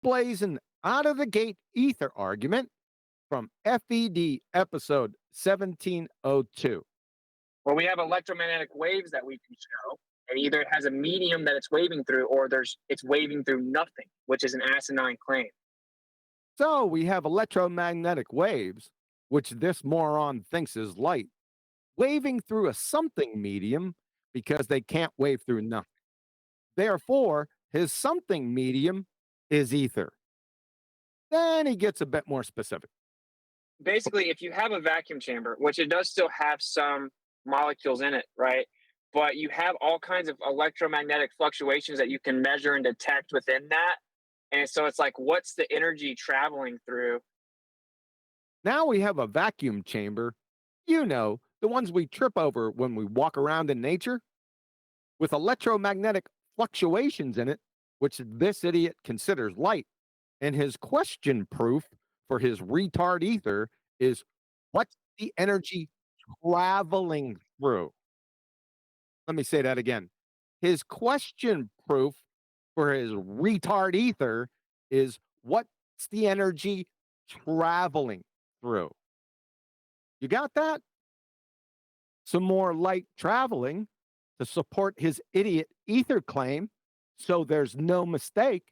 displays an out of the gate ether argument from FED episode 1702. Well, we have electromagnetic waves that we can show, and either it has a medium that it's waving through, or it's waving through nothing, which is an asinine claim. So we have electromagnetic waves, which this moron thinks is light, waving through a something medium because they can't wave through nothing. Therefore, his something medium is ether. Then he gets a bit more specific. Basically, if you have a vacuum chamber, which it does still have some molecules in it, right? But you have all kinds of electromagnetic fluctuations that you can measure and detect within that. And so it's like, what's the energy traveling through? Now we have a vacuum chamber, the ones we trip over when we walk around in nature, with electromagnetic fluctuations in it, which this idiot considers light. And his question proof for his retard ether is what's the energy traveling through? Let me say that again. His question proof for his retard ether is what's the energy traveling through? You got that? Some more light traveling to support his idiot ether claim so there's no mistake.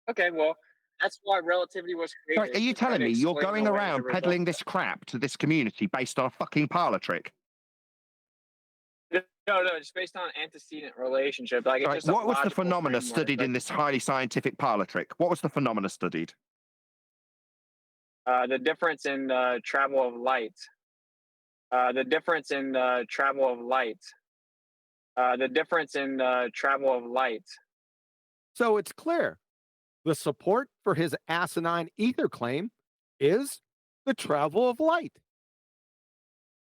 Okay, well, that's why relativity was created. Sorry, are you telling me you're going around peddling this crap to this community based on a fucking parlor trick? No, it's based on antecedent relationship. Like, right, what was the phenomena studied in this highly scientific parlor trick? What was the phenomena studied? The difference in travel of light. The difference in travel of light. The difference in travel of light. So it's clear. The support for his asinine ether claim is the travel of light.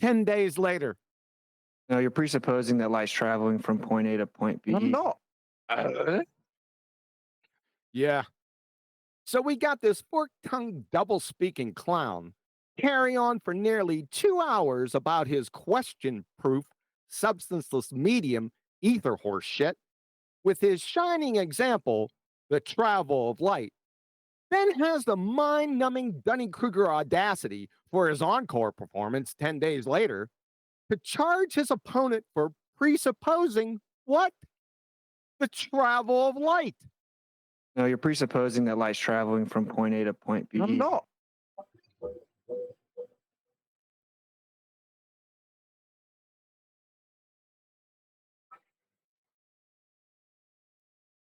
10 days later. No, you're presupposing that light's traveling from point A to point B. I'm not. Yeah. So we got this fork-tongued, double-speaking clown carry on for nearly 2 hours about his question-proof, substanceless medium ether horse shit, with his shining example, the travel of light. Then has the mind-numbing Dunning-Kruger audacity for his encore performance 10 days later to charge his opponent for presupposing what? The travel of light. No, you're presupposing that light's traveling from point A to point B. I'm not.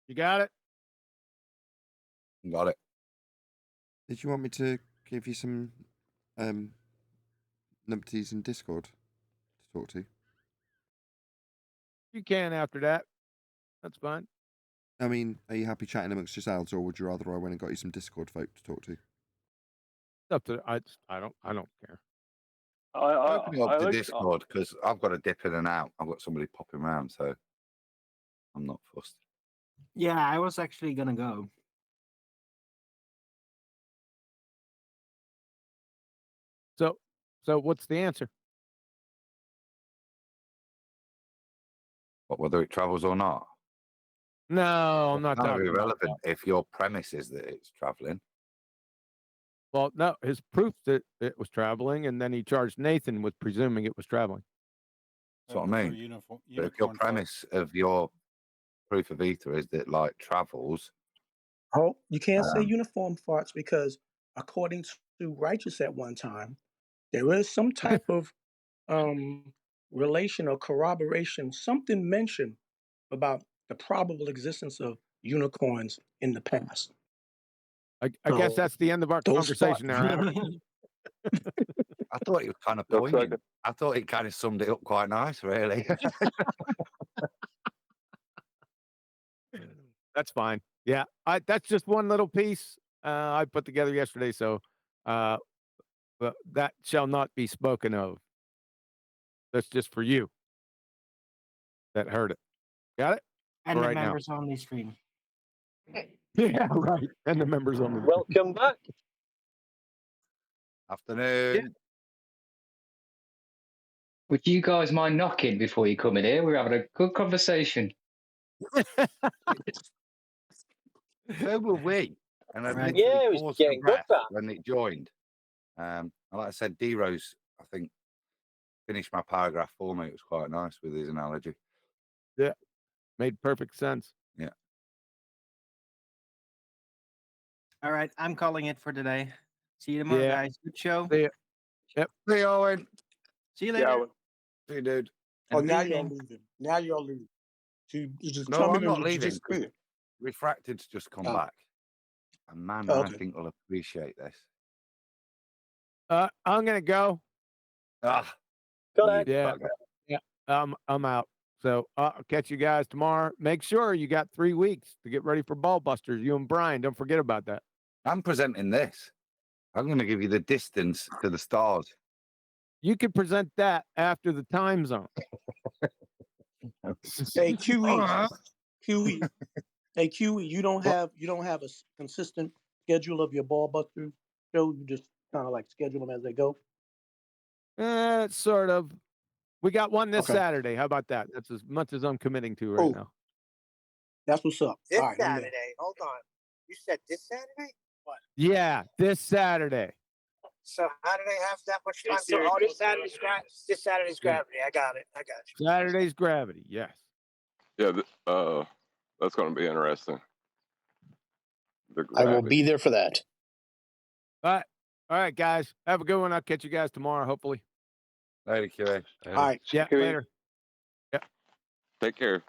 You got it? Got it. Did you want me to give you some numpties in Discord to talk to? You can after that. That's fine. I mean, are you happy chatting amongst yourselves, or would you rather I went and got you some Discord folk to talk to? Up to I don't care. Open it up to Discord because I've got to dip in and out. I've got somebody popping around, so I'm not fussed. Yeah, I was actually gonna go. So what's the answer? But whether it travels or not? No, I'm not It's kind of talking about irrelevant that. if your premise is that it's traveling. Well, no, his proof that it was traveling, and then he charged Nathan with presuming it was traveling. That's what I mean. But if your premise of your proof of ether is that light travels. Oh, you can't say uniform farts because according to Righteous at one time, there is some type of relation or corroboration, something mentioned about the probable existence of unicorns in the past. I guess that's the end of our conversation now. I thought it was kind of poignant. I thought it kind of summed it up quite nice, really. That's fine. Yeah, that's just one little piece I put together yesterday, so but that shall not be spoken of. That's just for you that heard it. Got it? And For the right now. members only stream. Yeah, right. And the members only. Welcome back. Afternoon. Yeah. Would you guys mind knocking before you come in here? We're having a good conversation. So were we. And I Right. literally Yeah, it was paused for getting good breath fun. when it joined. Like I said, D-Rose, I think, finished my paragraph for me. It was quite nice with his analogy. Yeah, made perfect sense. Yeah. All right, I'm calling it for today. See you tomorrow, Yeah. guys. Good show. See ya. Yep. See you, Owen. See you later. See you, dude. Oh, And now you're leaving. leaving. Now you're leaving. So you just No, come I'm in and not you leaving. just quit. Refracted's just come Oh. back. And man, Oh, I okay. think will appreciate this. I'm gonna go. Ah, Go you ahead. Yeah. bugger. Yeah. I'm out. So I'll catch you guys tomorrow. Make sure you got 3 weeks to get ready for Ball Busters. You and Brian, don't forget about that. I'm presenting this. I'm going to give you the distance to the stars. You can present that after the time zone. Hey, QE. Uh-huh. QE. Hey, QE, you don't have a consistent schedule of your ball buster show. You just kind of like schedule them as they go. Sort of. We got one this Okay. Saturday. How about that? That's as much as I'm committing to right Cool. now. That's what's up. This All right, I'm there. Saturday. Hold on. You said this Saturday? What? Yeah, this Saturday. So how do they have that much time? Hey, Oh, this Saturday's Yeah. gravity. I got it. I got you. Saturday's Gravity. Yes. Yeah, that's going to be interesting. I will be there for that. All right, guys. Have a good one. I'll catch you guys tomorrow, hopefully. Later, QA. All right. Yeah, QE. later. Take care.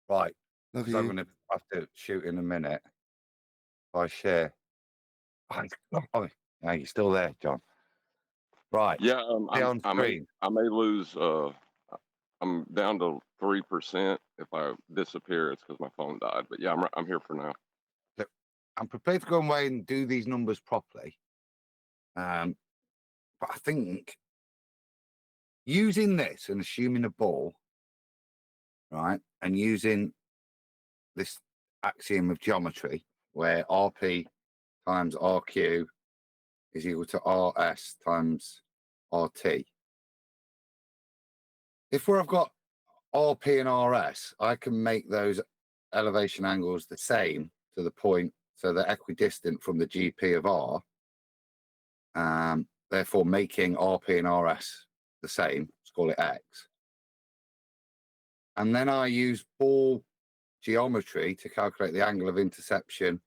Right. Love So I'm you. going to have to shoot in a minute. If I share. Oh, yeah, you're still there, John. Right. Yeah, Stay on I may screen. lose. I'm down to 3%. If I disappear, it's because my phone died. But yeah, I'm here for now. I'm prepared to go away and do these numbers properly. But I think using this and assuming a ball, right, and using this axiom of geometry where RP times RQ is equal to RS times RT. If I've got RP and RS, I can make those elevation angles the same to the point, so they're equidistant from the GP of R, therefore making RP and RS the same. Let's call it X. And then I use ball geometry to calculate the angle of interception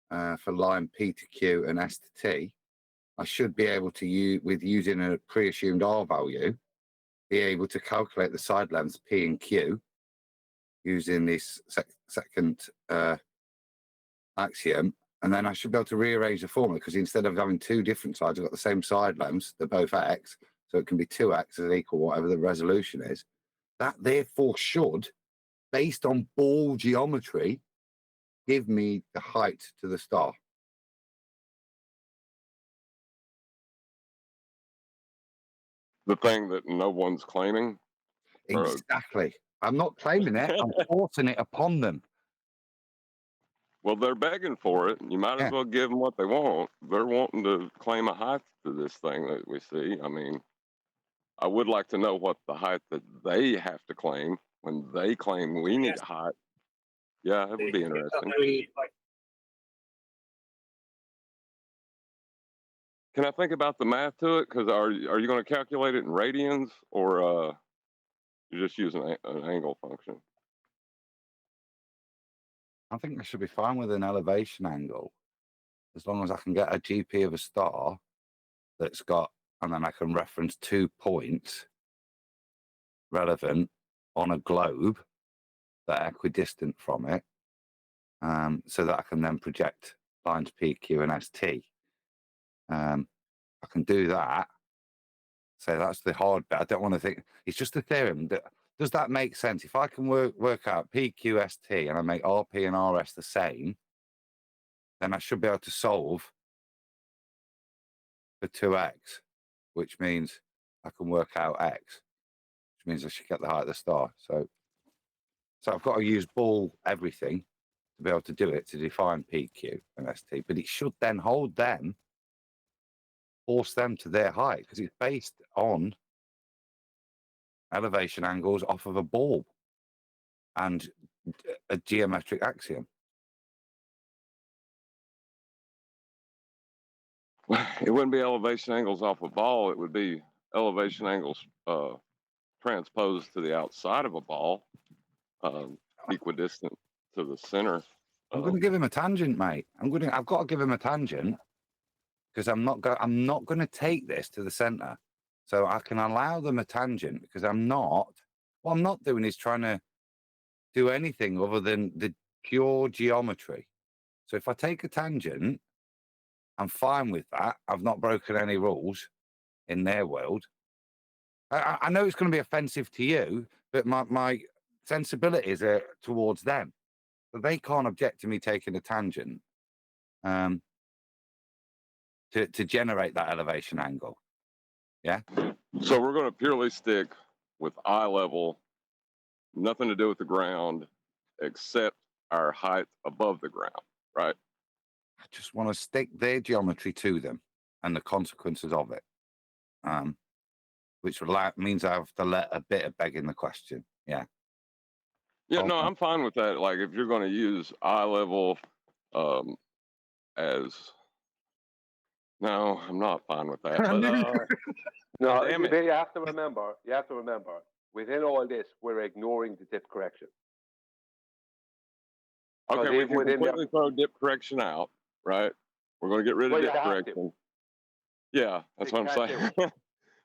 for line P to Q and S to T. I should be able to use, with using a pre-assumed R value, be able to calculate the side lengths P and Q using this second axiom. And then I should be able to rearrange the formula, because instead of having two different sides, I've got the same side lengths, they're both X, so it can be 2X is equal whatever the resolution is. That therefore should, based on ball geometry, give me the height to the star. The thing that no one's claiming. Exactly. I'm not claiming it. I'm forcing it upon them. Well, they're begging for it. You might as well give them what they want. They're wanting to claim a height to this thing that we see. I mean, I would like to know what the height that they have to claim when they claim we need a height. Yeah, it would be interesting. Can I think about the math to it? Because are you going to calculate it in radians, or you're just using an angle function? I think I should be fine with an elevation angle, as long as I can get a GP of a star that's got, and then I can reference 2 points relevant on a globe that are equidistant from it, so that I can then project lines P, Q, and ST. I can do that. So that's the hard bit. I don't want to think it's just a theorem. Does that make sense? If I can work out P, Q, ST, and I make RP and RS the same, then I should be able to solve for 2X, which means I can work out X, which means I should get the height of the star. So I've got to use ball everything to be able to do it, to define P, Q, and ST. But it should then hold them, force them to their height, because it's based on elevation angles off of a ball and a geometric axiom. It wouldn't be elevation angles off a ball. It would be elevation angles transposed to the outside of a ball, equidistant to the center. I'm going to give him a tangent, mate. I've got to give him a tangent because I'm not going to take this to the center. So I can allow them a tangent because what I'm not doing is trying to do anything other than the pure geometry. So if I take a tangent, I'm fine with that. I've not broken any rules in their world. I know it's going to be offensive to you, but my sensibilities are towards them. So they can't object to me taking a tangent to generate that elevation angle. Yeah. So we're going to purely stick with eye level, nothing to do with the ground, except our height above the ground, right? I just want to stick their geometry to them and the consequences of it, which means I have to let a bit of begging the question. Yeah. Yeah, no, I'm fine with that. Like if you're going to use eye level as, no, I'm not fine with that. But No, damn it. you have to remember, within all this, we're ignoring the dip correction. Okay, we can completely throw dip correction out, right? We're going to get rid of dip correction. Yeah, that's what I'm saying.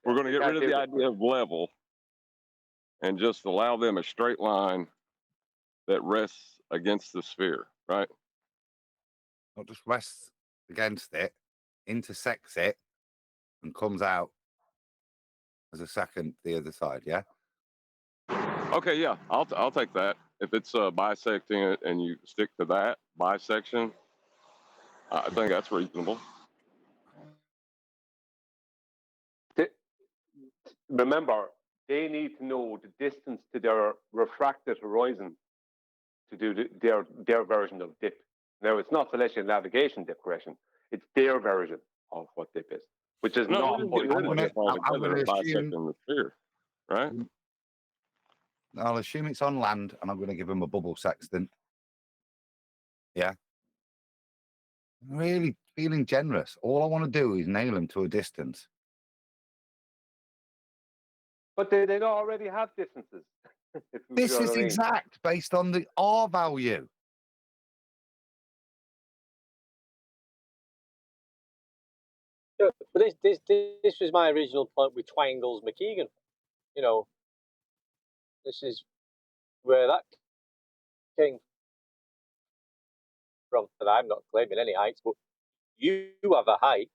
We're going to get rid of the idea of level and just allow them a straight line that rests against the sphere, right? Not just rests against it, intersects it, and comes out as a second the other side. Yeah. Okay, yeah, I'll take that. If it's bisecting it and you stick to that bisection, I think that's reasonable. Remember, they need to know the distance to their refracted horizon to do their version of dip. Now, it's not celestial navigation dip correction. It's their version of what dip is, which is not. I'm going to assume the sphere, right? I'll assume it's on land, and I'm going to give them a bubble sextant. Yeah. I'm really feeling generous. All I want to do is nail them to a distance. But they don't already have distances. This is exact based on the R value. But this was my original point with triangles McKeegan. You know, this is where that came from. And I'm not claiming any heights, but you have a height.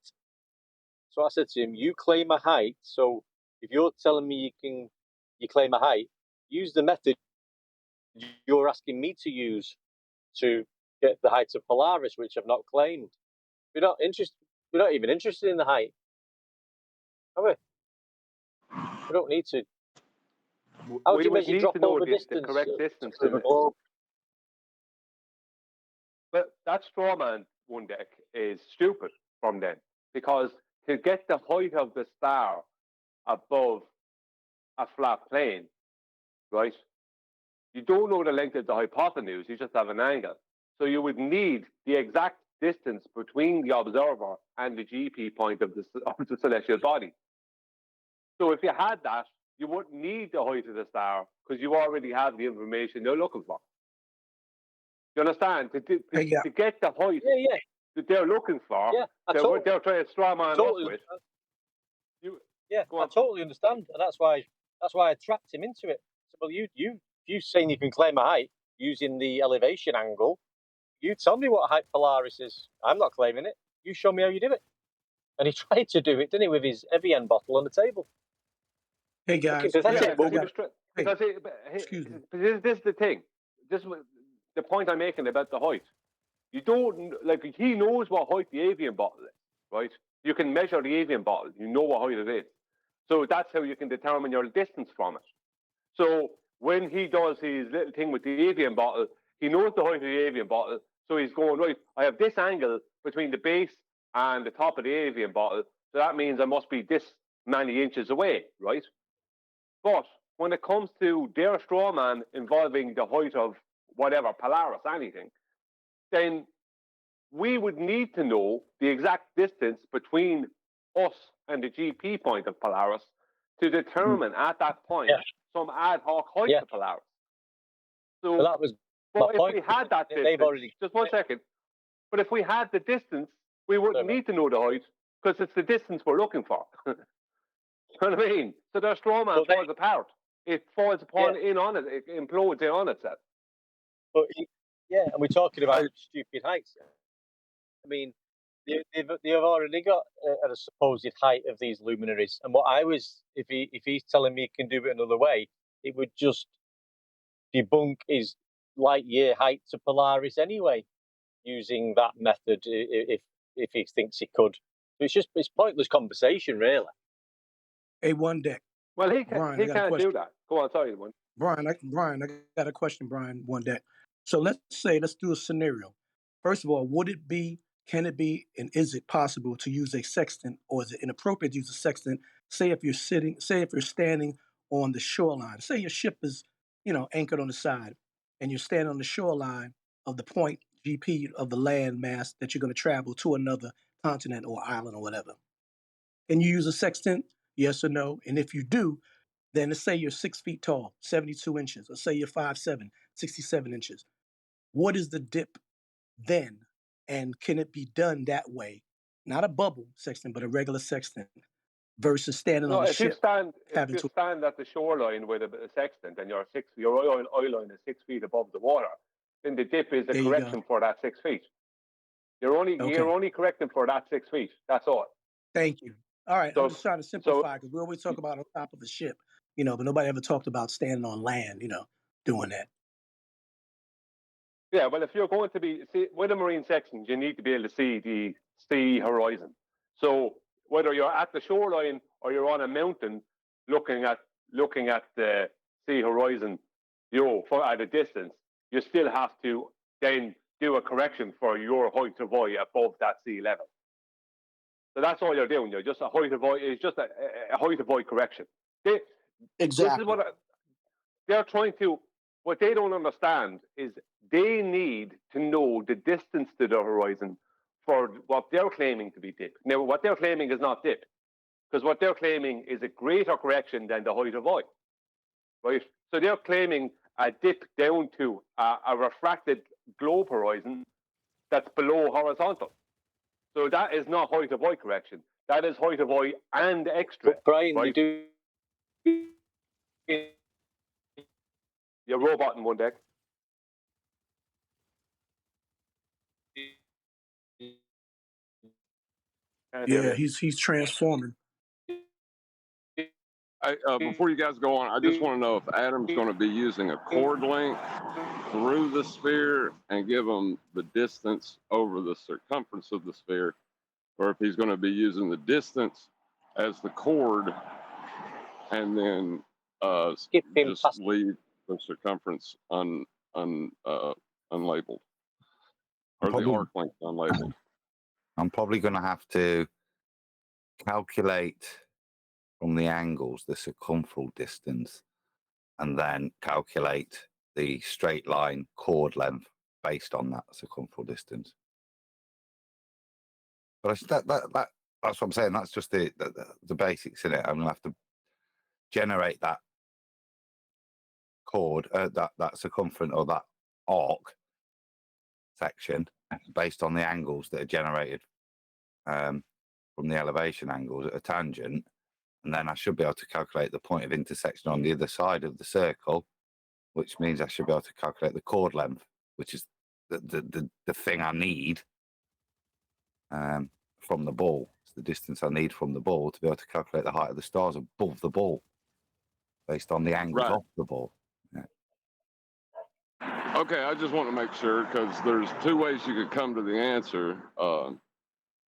So I said to him, you claim a height. So if you're telling me you claim a height, use the method you're asking me to use to get the height of Polaris, which I've not claimed. We're not even interested in the height. Are we? We don't need to. How do you measure drop over distance? The correct distance to the globe. But that straw man one deck is stupid from them, because to get the height of the star above a flat plane, right? You don't know the length of the hypotenuse, you just have an angle. So you would need the exact distance between the observer and the GP point of the celestial body. So if you had that, you wouldn't need the height of the star because you already have the information you're looking for. You understand? To get the height that they're looking for, they're trying to straw man us with. I totally understand, and that's why I trapped him into it. So, well, you saying you can claim a height using the elevation angle, you tell me what height Polaris is. I'm not claiming it. You show me how you do it. And he tried to do it, didn't he, with his Evian bottle on the table. Hey guys, excuse me. This is the thing. This is the point I'm making about the height. You don't he knows what height the avian bottle is, right? You can measure the avian bottle. You know what height it is. So that's how you can determine your distance from it. So when he does his little thing with the avian bottle, he knows the height of the avian bottle. So he's going, right, I have this angle between the base and the top of the avian bottle. So that means I must be this many inches away, right? But when it comes to their straw man involving the height of whatever, Polaris, anything, then we would need to know the exact distance between us and the GP point of Polaris to determine at that point some ad hoc height to Polaris. So, Well, that was but if point. we had that distance, just 1 second. But if we had the distance, we wouldn't need to know the height because it's the distance we're looking for. You know what I mean? So their straw man falls apart. It falls upon in on it. It implodes in on itself. But and we're talking about stupid heights. I mean, they've already got a supposed height of these luminaries, and what I was, if he's telling me he can do it another way, it would just debunk his light year height to Polaris anyway, using that method if he thinks he could. It's pointless conversation, really. Hey, one deck. Well, he Brian, can't do that. Go on, sorry, one. Brian, I got a question, Brian, one deck. So let's do a scenario. First of all, can it be, and is it possible to use a sextant, or is it inappropriate to use a sextant? Say if you're standing on the shoreline, say your ship is, anchored on the side, and you're standing on the shoreline of the point GP of the land mass that you're going to travel to another continent or island or whatever. Can you use a sextant? Yes or no? And if you do, then let's say you're 6 feet tall, 72 inches, or say you're 5'7", 67 inches. What is the dip then? And can it be done that way? Not a bubble sextant, but a regular sextant versus standing on the ship. If you stand at the shoreline with a sextant and your oil line is 6 feet above the water, then the dip is a correction for that 6 feet. You're only correcting for that 6 feet. That's all. Thank you. All right, I'm just trying to simplify because we always talk about on top of the ship, but nobody ever talked about standing on land, doing that. Yeah, well, if you're going to be with a marine section, you need to be able to see the sea horizon. So whether you're at the shoreline or you're on a mountain looking at the sea horizon, at a distance, you still have to then do a correction for your height of eye above that sea level. So that's all you're doing. You're just a height of eye. It's just a height of eye correction. Exactly. This is what they're trying to. What they don't understand is they need to know the distance to the horizon for what they're claiming to be dip. Now, what they're claiming is not dip, because what they're claiming is a greater correction than the height of eye, right? So they're claiming a dip down to a refracted globe horizon that's below horizontal. So that is not height of eye correction. That is height of eye and extra. But Brian, right? You're roboting one deck. Yeah, he's transforming. Before you guys go on, I just want to know if Adam's going to be using a chord length through the sphere and give him the distance over the circumference of the sphere, or if he's going to be using the distance as the chord and then just leave the circumference unlabeled, or the arc length unlabeled. I'm probably going to have to calculate from the angles the circumferential distance and then calculate the straight line chord length based on that circumferential distance. But that's what I'm saying. That's just the basics in it. I'm going to have to generate that chord, that circumference or that arc section based on the angles that are generated from the elevation angles at a tangent, and then I should be able to calculate the point of intersection on the other side of the circle, which means I should be able to calculate the chord length, which is the thing I need from the ball. It's the distance I need from the ball to be able to calculate the height of the stars above the ball based on the angles of the ball. Yeah. Okay, I just want to make sure, because there's two ways you could come to the answer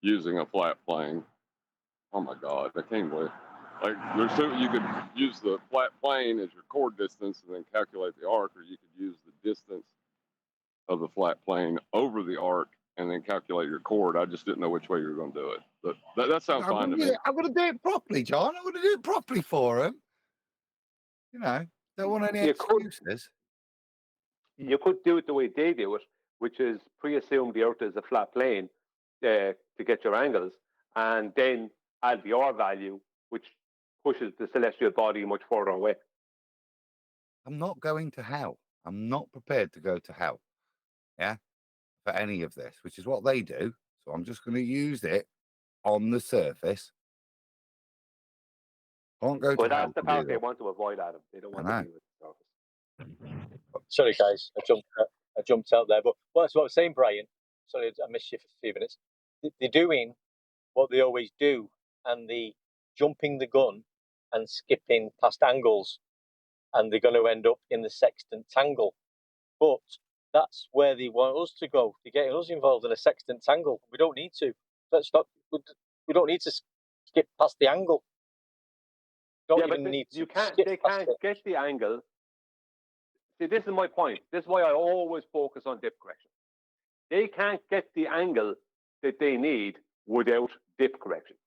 using a flat plane. Oh my God, I can't believe. Like, there's two. You could use the flat plane as your chord distance and then calculate the arc, or you could use the distance of the flat plane over the arc and then calculate your chord. I just didn't know which way you were going to do it. But that sounds fine to me. I would have done it properly, John. I would have done it properly for him. Don't want any excuses. You could do it the way they do it, which is pre-assume the Earth is a flat plane to get your angles, and then add the R value, which pushes the celestial body much further away. I'm not going to hell. I'm not prepared to go to hell. Yeah, for any of this, which is what they do. So I'm just going to use it on the surface. Can't go to But hell. that's the to part do they that. want to avoid, Adam. They don't want to be with the surface. Sorry, guys, I jumped out there. But that's what I was saying, Brian. Sorry, I missed you for a few minutes. They're doing what they always do, and they jumping the gun and skipping past angles, and they're going to end up in the sextant angle. But that's where they want us to go. They're getting us involved in a sextant angle. We don't need to. Let's not. We don't need to skip past the angle. They can't get the angle. See, this is my point. This is why I always focus on dip correction. They can't get the angle that they need without dip correction.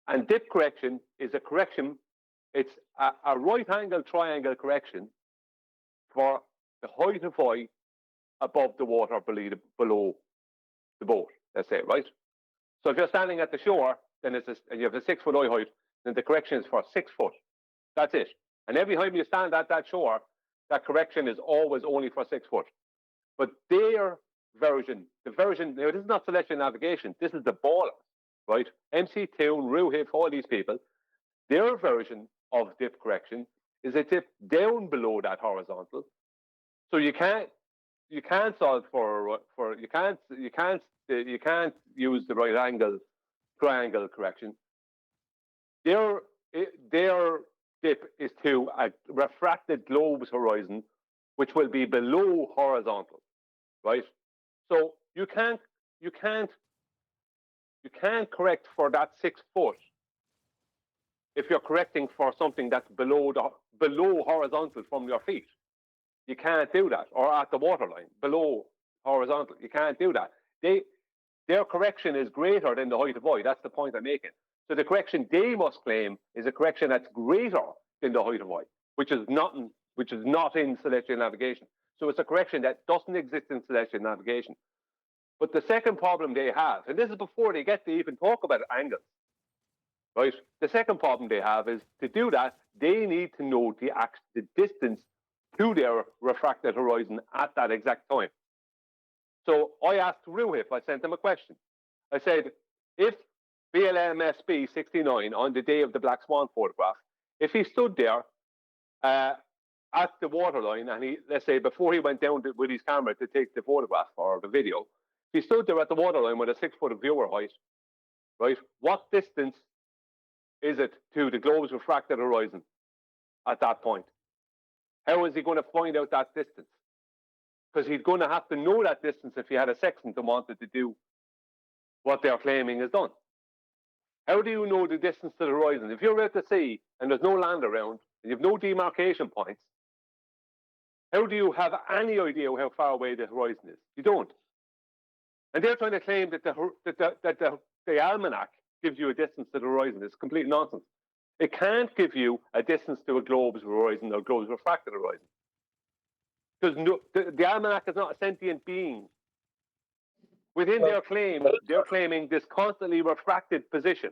And dip correction is a correction. It's a right angle triangle correction for the height of eye above the water, below the boat, let's say, right? So if you're standing at the shore, then and you have a 6 foot eye height, then the correction is for 6 foot. That's it. And every time you stand at that shore, that correction is always only for 6 foot. But their version, now this is not celestial navigation, this is the ballers, right? MC Toon, Ruhif, all these people, their version of dip correction is a dip down below that horizontal. So you can't solve you can't use the right angle triangle correction. Their dip is to a refracted globe's horizon, which will be below horizontal, right? So you can't correct for that 6 foot if you're correcting for something that's below horizontal from your feet. You can't do that, or at the waterline, below horizontal. You can't do that. Their correction is greater than the height of eye. That's the point I'm making. So the correction they must claim is a correction that's greater than the height of eye, which is not in celestial navigation. So it's a correction that doesn't exist in celestial navigation. But the second problem they have, and this is before they get to even talk about angles, right? The second problem they have is to do that, they need to know the distance to their refracted horizon at that exact time. So I asked Ruhif, I sent him a question. I said, if BLMSB 69 on the day of the Black Swan photograph, if he stood there at the waterline, and let's say before he went down with his camera to take the photograph or the video, if he stood there at the waterline with a 6 foot viewer height, right? What distance is it to the globe's refracted horizon at that point? How is he going to find out that distance? Because he's going to have to know that distance if he had a sextant and wanted to do what they're claiming is done. How do you know the distance to the horizon? If you're out to sea and there's no land around and you have no demarcation points, how do you have any idea how far away the horizon is? You don't. And they're trying to claim that the almanac gives you a distance to the horizon. It's complete nonsense. It can't give you a distance to a globe's horizon or globe's refracted horizon. Because the almanac is not a sentient being. Within their claim, they're claiming this constantly refracted position,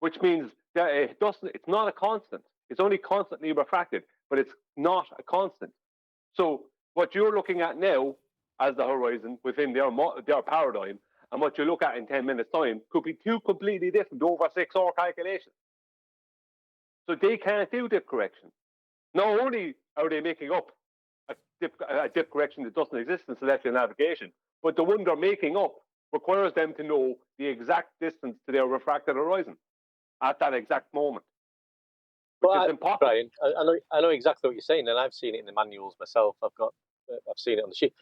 which means that it's not a constant. It's only constantly refracted, but it's not a constant. So what you're looking at now as the horizon within their paradigm, and what you look at in 10 minutes' time could be two completely different over 6 hour calculations. So they can't do dip correction. Not only are they making up a dip correction that doesn't exist in celestial navigation, but the one they're making up requires them to know the exact distance to their refracted horizon at that exact moment, which is impossible. Brian, I know exactly what you're saying, and I've seen it in the manuals myself. I've seen it on the sheet.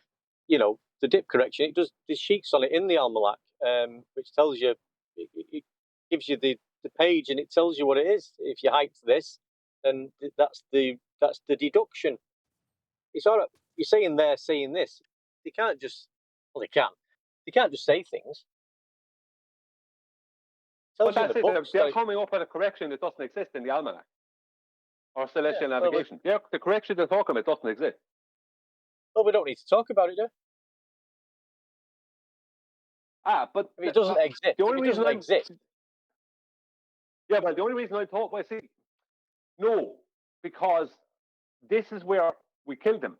You know, the dip correction. It does. There's sheets on it in the almanac, which tells you. It gives you the page, and it tells you what it is. If you height this, then that's the deduction. It's all right. You're saying they're saying this. They can't just. Well, they can. They can't just say things. But that's it. They're coming up with a correction that doesn't exist in the almanac or celestial navigation. The correction they're talking about doesn't exist. Well, we don't need to talk about it, do But If it doesn't exist, the only if it reason doesn't exist, yeah, but the only reason I talk about no, because this is where we killed him.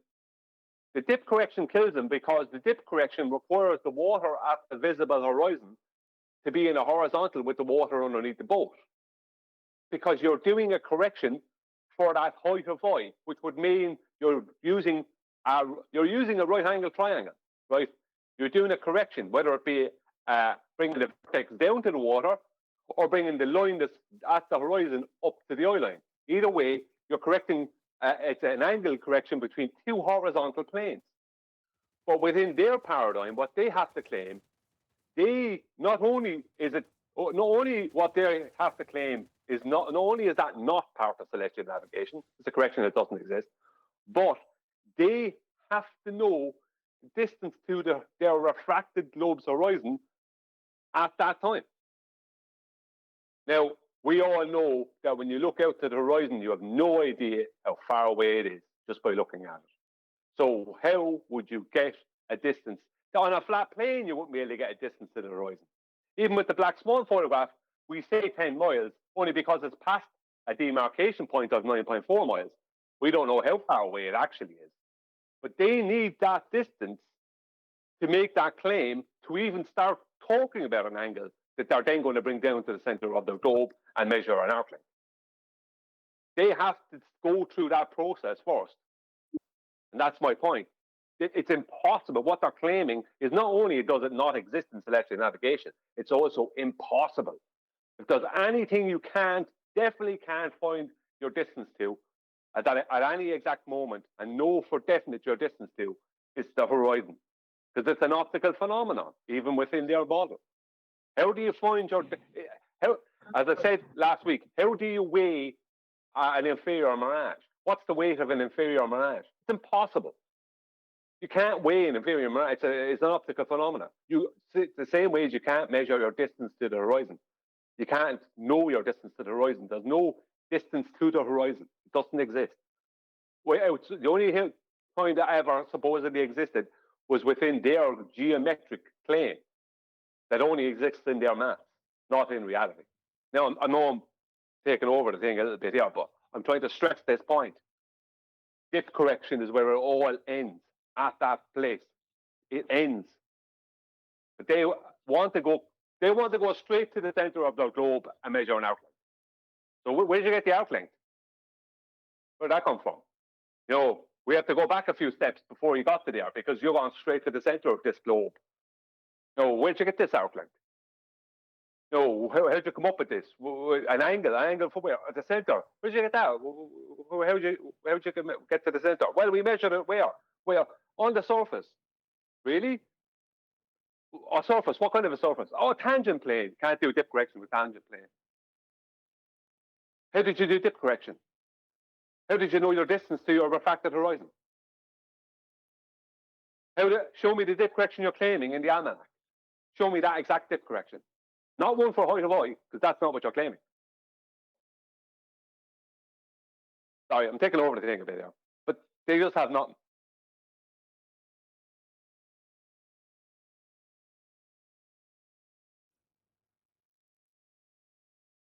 The dip correction kills him because the dip correction requires the water at the visible horizon to be in a horizontal with the water underneath the boat. Because you're doing a correction for that height of eye, which would mean you're using a right angle triangle, right? You're doing a correction, whether it be bringing the vertex down to the water or bringing the line that's at the horizon up to the eye line. Either way, you're correcting. It's an angle correction between two horizontal planes. But within their paradigm, what they have to claim, not only what they have to claim is not only is that not part of celestial navigation, it's a correction that doesn't exist, but they have to know the distance to their refracted globe's horizon at that time. Now, we all know that when you look out to the horizon, you have no idea how far away it is just by looking at it. So how would you get a distance? On a flat plane, you wouldn't be able to get a distance to the horizon. Even with the black swan photograph, we say 10 miles, only because it's past a demarcation point of 9.4 miles. We don't know how far away it actually is. But they need that distance to make that claim to even start talking about an angle that they're then going to bring down to the center of the globe and measure an arc length. They have to go through that process first. And that's my point. It's impossible. What they're claiming is not only does it not exist in celestial navigation, it's also impossible. If there's anything you definitely can't find your distance to at any exact moment and know for definite your distance to, it's the horizon. Because it's an optical phenomenon, even within their model. How do you find as I said last week, how do you weigh an inferior mirage? What's the weight of an inferior mirage? It's impossible. You can't weigh an inferior mirage. It's an optical phenomenon. The same way as you can't measure your distance to the horizon. You can't know your distance to the horizon. There's no distance to the horizon. It doesn't exist. The only time that ever supposedly existed was within their geometric plane that only exists in their maths, not in reality. Now, I know I'm taking over the thing a little bit here, but I'm trying to stress this point. Dip correction is where it all ends, at that place. It ends. But they want to go straight to the center of their globe and measure an arc length. So where did you get the arc length? Where did that come from? We have to go back a few steps before you got to there because you're going straight to the center of this globe. Where did you get this arc length? How did you come up with this? An angle from where? At the center. Where did you get that? How did you get to the center? Well, we measured it where? Where? On the surface. Really? A surface? What kind of a surface? Oh, a tangent plane. Can't do dip correction with tangent plane. How did you do dip correction? How did you know your distance to your refracted horizon? Show me the dip correction you're claiming in the almanac. Show me that exact dip correction. Not one for height of eye, because that's not what you're claiming. Sorry, I'm taking over the thing a bit here. But they just have nothing.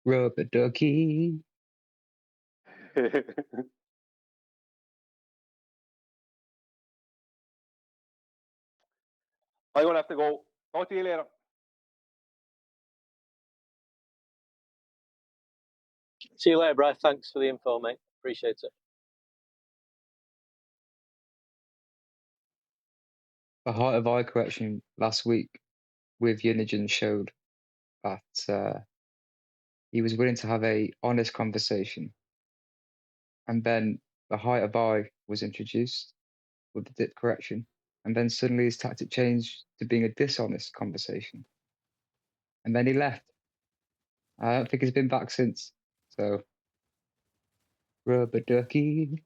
Rubber ducky. I'm going to have to go. Talk to you later. see you later, Brad. Thanks for the info, mate. Appreciate it. The height of eye correction last week with Unigen showed that he was willing to have a honest conversation. And then the height of eye was introduced with the dip correction. And then suddenly his tactic changed to being a dishonest conversation. And then he left. I don't think he's been back since. So, rubber ducky.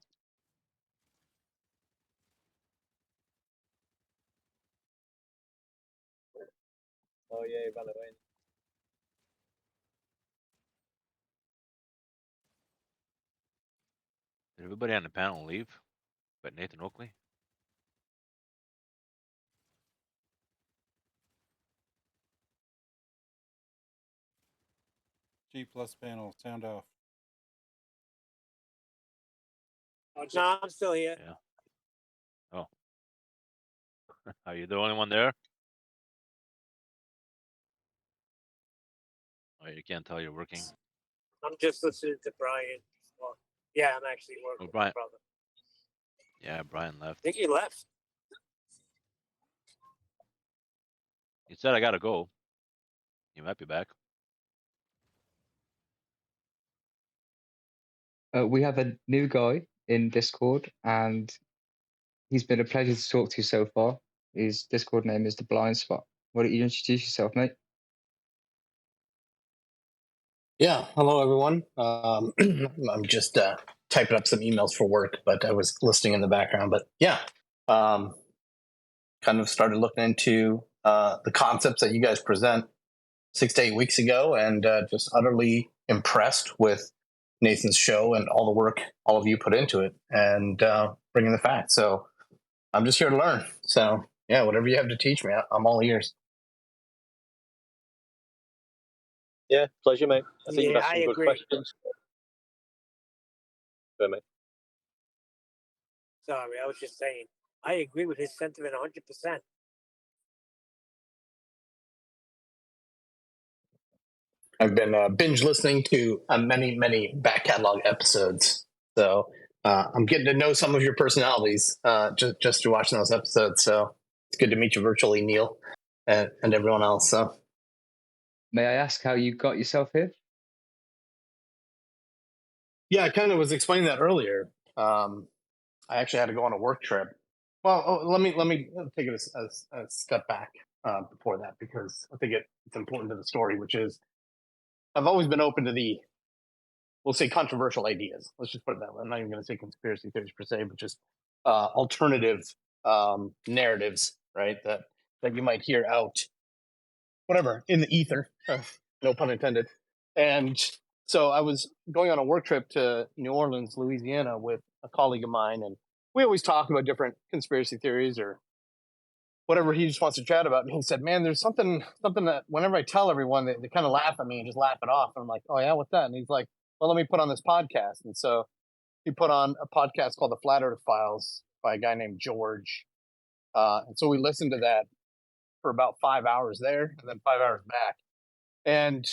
Oh, yeah, he ran away. Did everybody on the panel leave but Nathan Oakley? G plus panel, sound off. No, I'm still here. Yeah. Oh. Are you the only one there? Oh, you can't tell you're working. I'm just listening to Brian. Well, yeah, I'm actually working with my Brian. brother. Yeah, Brian left. I think he left. He said I gotta go. He might be back. We have a new guy in Discord, and he's been a pleasure to talk to so far. His Discord name is The Blind Spot. Why don't you introduce yourself, mate? Yeah, hello everyone. I'm just typing up some emails for work, but I was listening in the background. But yeah, kind of started looking into the concepts that you guys present 6 to 8 weeks ago, and just utterly impressed with Nathan's show and all the work all of you put into it, and bringing the facts. So I'm just here to learn. So yeah, whatever you have to teach me, I'm all ears. Yeah, pleasure, mate. I think you've Yeah, asked I some good agree. questions. Go, mate. Sorry, I was just saying. I agree with his sentiment 100%. I've been binge listening to many back catalog episodes, so I'm getting to know some of your personalities just through watching those episodes. So it's good to meet you virtually, Neil, and everyone else. So, May I ask how you got yourself here? yeah, I kind of was explaining that earlier. I actually had to go on a work trip. Well, let me take it a step back before that, because I think it's important to the story, which is I've always been open to the, we'll say, controversial ideas. Let's just put it that way. I'm not even going to say conspiracy theories per se, but just alternative narratives, right? That you might hear out, whatever, in the ether, no pun intended. And so I was going on a work trip to New Orleans, Louisiana, with a colleague of mine, and we always talk about different conspiracy theories or whatever he just wants to chat about. And he said, man, there's something that whenever I tell everyone, they kind of laugh at me and just laugh it off. And I'm like, oh yeah, what's that? And he's like, well, let me put on this podcast. And so he put on a podcast called The Flat Earth Files by a guy named George. And so we listened to that for about 5 hours there and then 5 hours back. And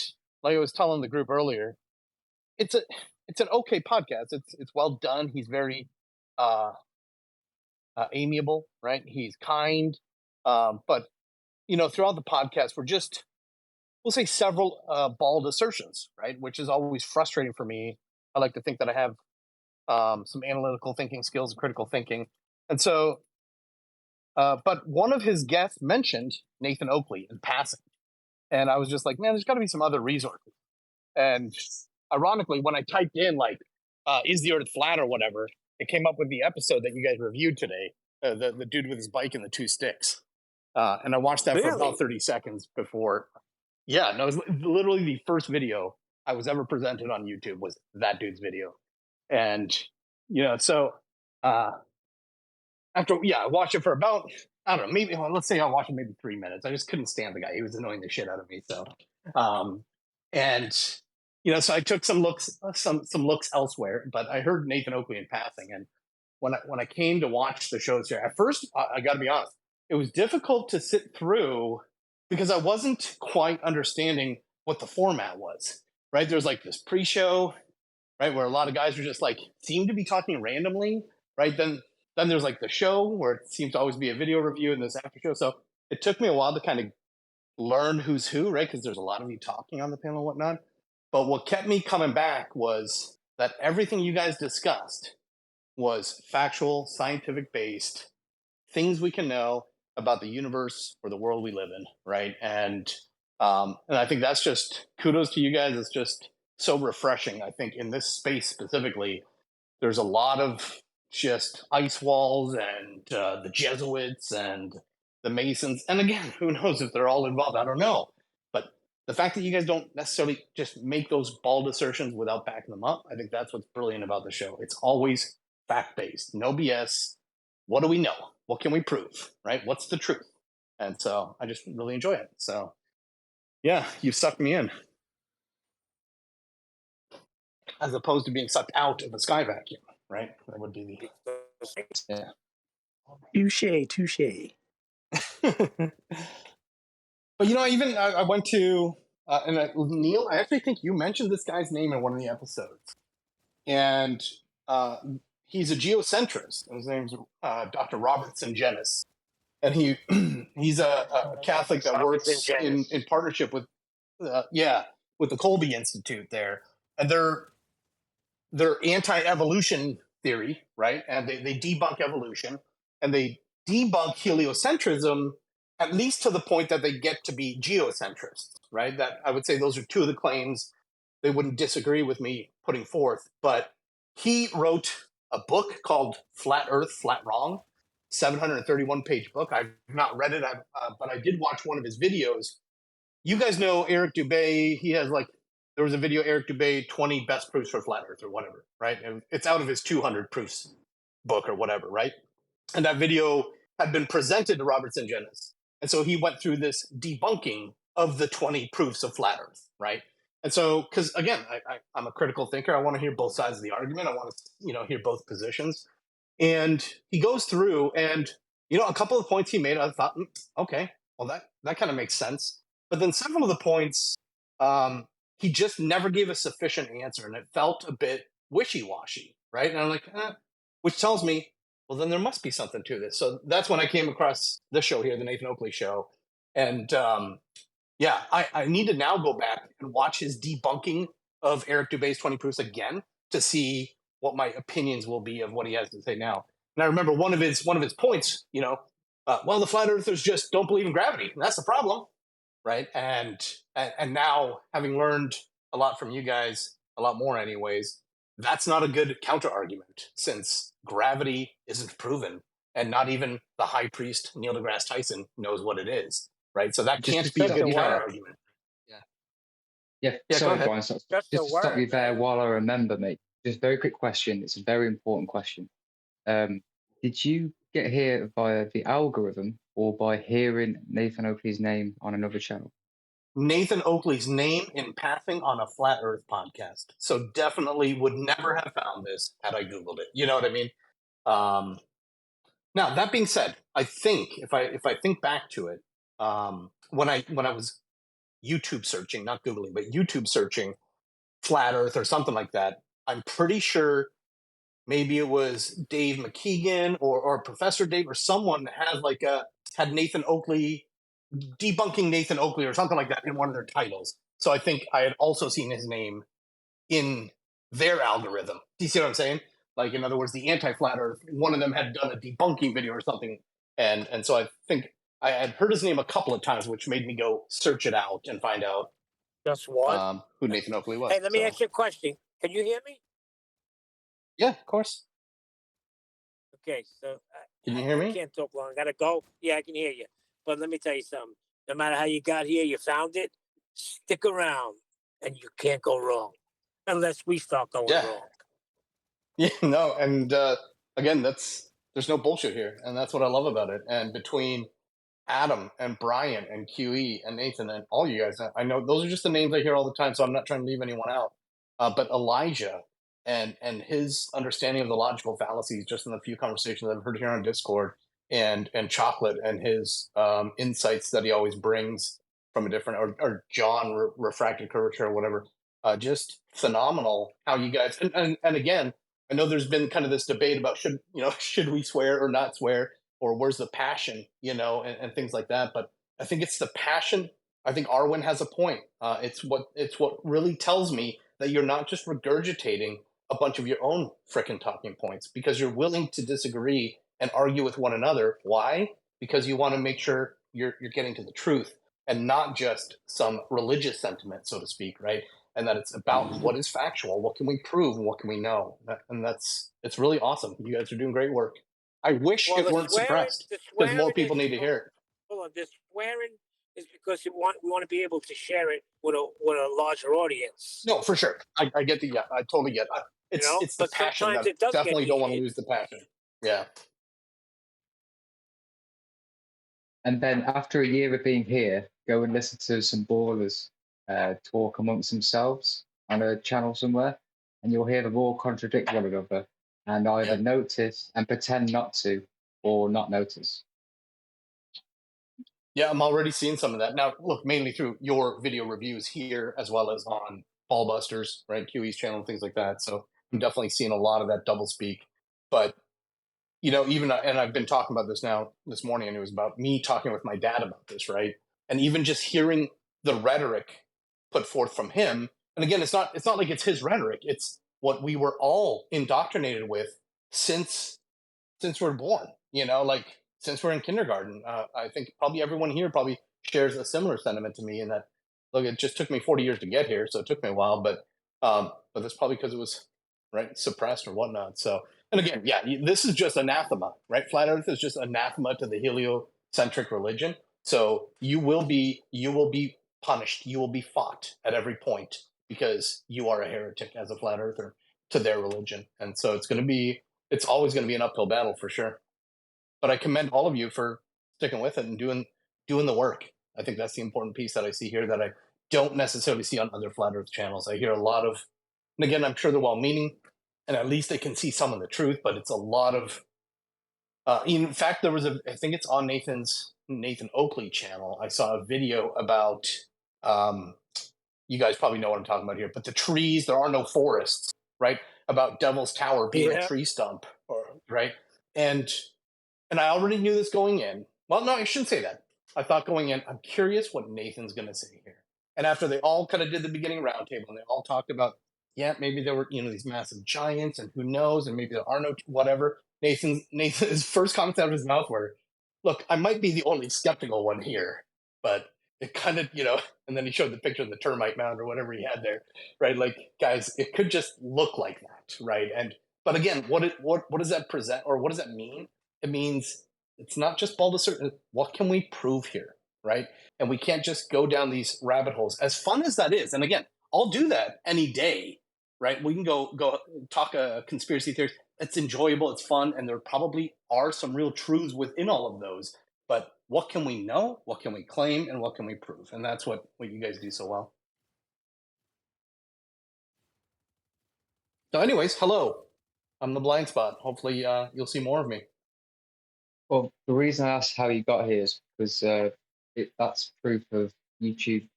like I was telling the group earlier, it's an okay podcast. It's well done. He's very amiable, right? He's kind. But throughout the podcast, we'll say several bald assertions, right? Which is always frustrating for me. I like to think that I have some analytical thinking skills, critical thinking. And so, but one of his guests mentioned Nathan Oakley in passing. And I was just like, man, there's got to be some other resources. And ironically, when I typed in is the earth flat or whatever, it came up with the episode that you guys reviewed today, the dude with his bike and the two sticks. And I watched that for about 30 seconds before. Yeah, no, it was literally the first video I was ever presented on YouTube was that dude's video. And, so after, I watched it for about, I don't know, maybe, let's say I watched it maybe 3 minutes. I just couldn't stand the guy. He was annoying the shit out of me. So, and, so I took some looks elsewhere, but I heard Nathan Oakley in passing. And when I came to watch the shows here, at first, I got to be honest, it was difficult to sit through because I wasn't quite understanding what the format was, right? There's like this pre-show, right, where a lot of guys were just like, seem to be talking randomly, right? Then there's like the show where it seems to always be a video review and this after show. So it took me a while to kind of learn who's who, right? Because there's a lot of you talking on the panel and whatnot. But what kept me coming back was that everything you guys discussed was factual, scientific based, things we can know about the universe or the world we live in, right? And I think that's just kudos to you guys. It's just so refreshing. I think in this space specifically, there's a lot of just ice walls and the Jesuits and the Masons. And again, who knows if they're all involved? I don't know. But the fact that you guys don't necessarily just make those bald assertions without backing them up, I think that's what's brilliant about the show. It's always fact-based, no BS. What do we know? What can we prove, right? What's the truth? And so I just really enjoy it. So yeah, you've sucked me in. as opposed to being sucked out of a sky vacuum, right? That would be the yeah. Touche. But I went to Neil. I actually think you mentioned this guy's name in one of the episodes, and he's a geocentrist. His name's Dr. Robert Sungenis, and he's a Catholic that works in partnership with with the Colby Institute there, and they're anti-evolution theory, right? And they debunk evolution, and they debunk heliocentrism, at least to the point that they get to be geocentrists, right? That I would say those are two of the claims they wouldn't disagree with me putting forth. But he wrote a book called Flat Earth, Flat Wrong, 731-page book. I've not read it, but I did watch one of his videos. You guys know Eric Dubay. He has there was a video, Eric Dubay, 20 best proofs for flat Earth or whatever, right? And it's out of his 200 proofs book or whatever, right? And that video had been presented to Robert Sungenis. And so he went through this debunking of the 20 proofs of flat Earth, right? And so, because again, I'm a critical thinker. I want to hear both sides of the argument. I want to, hear both positions. And he goes through and, a couple of points he made, I thought, okay, well, that kind of makes sense. But then several of the points, he just never gave a sufficient answer, and it felt a bit wishy-washy, right? And I'm like, which tells me, well, then there must be something to this. So that's when I came across this show here, the Nathan Oakley Show. And I need to now go back and watch his debunking of Eric Dubay's 20 proofs again to see what my opinions will be of what he has to say now. And I remember one of his points, the flat earthers just don't believe in gravity. And that's the problem. Right. And now, having learned a lot from you guys, a lot more anyways, that's not a good counter argument, since gravity isn't proven, and not even the high priest Neil deGrasse Tyson knows what it is. Right. So that can't be a good counter argument. Yeah, sorry, Brian. Just to stop you there while I remember, mate. Just a very quick question. It's a very important question. Did you get here via the algorithm or by hearing Nathan Oakley's name on another channel? Nathan Oakley's name in passing on a Flat Earth podcast. So definitely would never have found this had I Googled it. You know what I mean? Now, that being said, I think if I think back to it, when I was YouTube searching, not Googling, but YouTube searching Flat Earth or something like that, I'm pretty sure maybe it was Dave McKeegan or Professor Dave or someone had Nathan Oakley, debunking Nathan Oakley or something like that in one of their titles. So I think I had also seen his name in their algorithm. Do you see what I'm saying? Like, in other words, the anti-flat Earth, one of them had done a debunking video or something. And so I think I had heard his name a couple of times, which made me go search it out and find out just what who Nathan Oakley was. Hey, let me ask you a question. Can you hear me? Yeah, of course. Okay, so can you hear me? I can't talk long. I gotta go. Yeah, I can hear you. But let me tell you something. No matter how you got here, you found it. Stick around, and you can't go wrong, unless we start going wrong. Yeah, no, and again, there's no bullshit here, and that's what I love about it. And between Adam and Brian and QE and Nathan and all you guys, I know those are just the names I hear all the time, so I'm not trying to leave anyone out. But Elijah and his understanding of the logical fallacies, just in the few conversations I've heard here on Discord, and Chocolate and his insights that he always brings from a different, or John refracted curvature or whatever, just phenomenal how you guys and again, I know there's been kind of this debate about should we swear or not swear, or where's the passion, and things like that. But I think it's the passion. I think Arwen has a point. It's what really tells me that you're not just regurgitating a bunch of your own frickin' talking points, because you're willing to disagree and argue with one another. Why? Because you want to make sure you're getting to the truth and not just some religious sentiment, so to speak, right? And that it's about what is factual, what can we prove, and what can we know. And it's really awesome. You guys are doing great work. I wish it weren't suppressed, because more people need to hear it. Hold on, this swearing is because we want to be able to share it with a larger audience. No, for sure. I get the I totally get it. It's the passion that definitely don't want to lose the passion. Yeah. And then after a year of being here, go and listen to some ballers talk amongst themselves on a channel somewhere. and you'll hear them all contradict one another and either notice and pretend not to or not notice. Yeah, I'm already seeing some of that. Now, look, mainly through your video reviews here, as well as on Ballbusters, right? QE's channel and things like that. So I'm definitely seeing a lot of that doublespeak. But, you know, even, and I've been talking about this now this morning, and it was about me talking with my dad about this, right? And even just hearing the rhetoric put forth from him. And again, it's not like it's his rhetoric. It's what we were all indoctrinated with since we're born, you know, like since we're in kindergarten. I think probably everyone here probably shares a similar sentiment to me in that, look, it just took me 40 years to get here, so it took me a while, but that's probably because it was right suppressed or whatnot. So, and again, yeah, this is just anathema, right? Flat Earth is just anathema to the heliocentric religion. So you will be punished. You will be fought at every point because you are a heretic as a flat earther to their religion, and so it's always going to be an uphill battle for sure. But I commend all of you for sticking with it and doing the work. I think that's the important piece that I see here that I don't necessarily see on other flat earth channels. I hear a lot of, and again, I'm sure they're well-meaning, and at least they can see some of the truth, but it's a lot of, in fact, there was I think it's on Nathan Oakley channel. I saw a video about, you guys probably know what I'm talking about here, but the trees, there are no forests, right? About Devil's Tower being a tree stump, right? And I already knew this going in. Well, no, I shouldn't say that. I thought going in, I'm curious what Nathan's going to say here. And after they all kind of did the beginning roundtable and they all talked about, yeah, maybe there were, you know, these massive giants and who knows, and maybe there are no whatever. Nathan's first comments out of his mouth were, look, I might be the only skeptical one here, but it kind of, you know, and then he showed the picture of the termite mound or whatever he had there, right? Like, guys, it could just look like that, right? And but again, what does that present, or what does that mean? It means it's not just Baldasser. What can we prove here, right? And we can't just go down these rabbit holes. As fun as that is, and again, I'll do that any day, right? We can go talk a conspiracy theories. It's enjoyable, it's fun, and there probably are some real truths within all of those. But what can we know? What can we claim? And what can we prove? And that's what you guys do so well. So, anyways, hello. I'm the blind spot. Hopefully, you'll see more of me. Well, the reason I asked how you got here is because that's proof of YouTube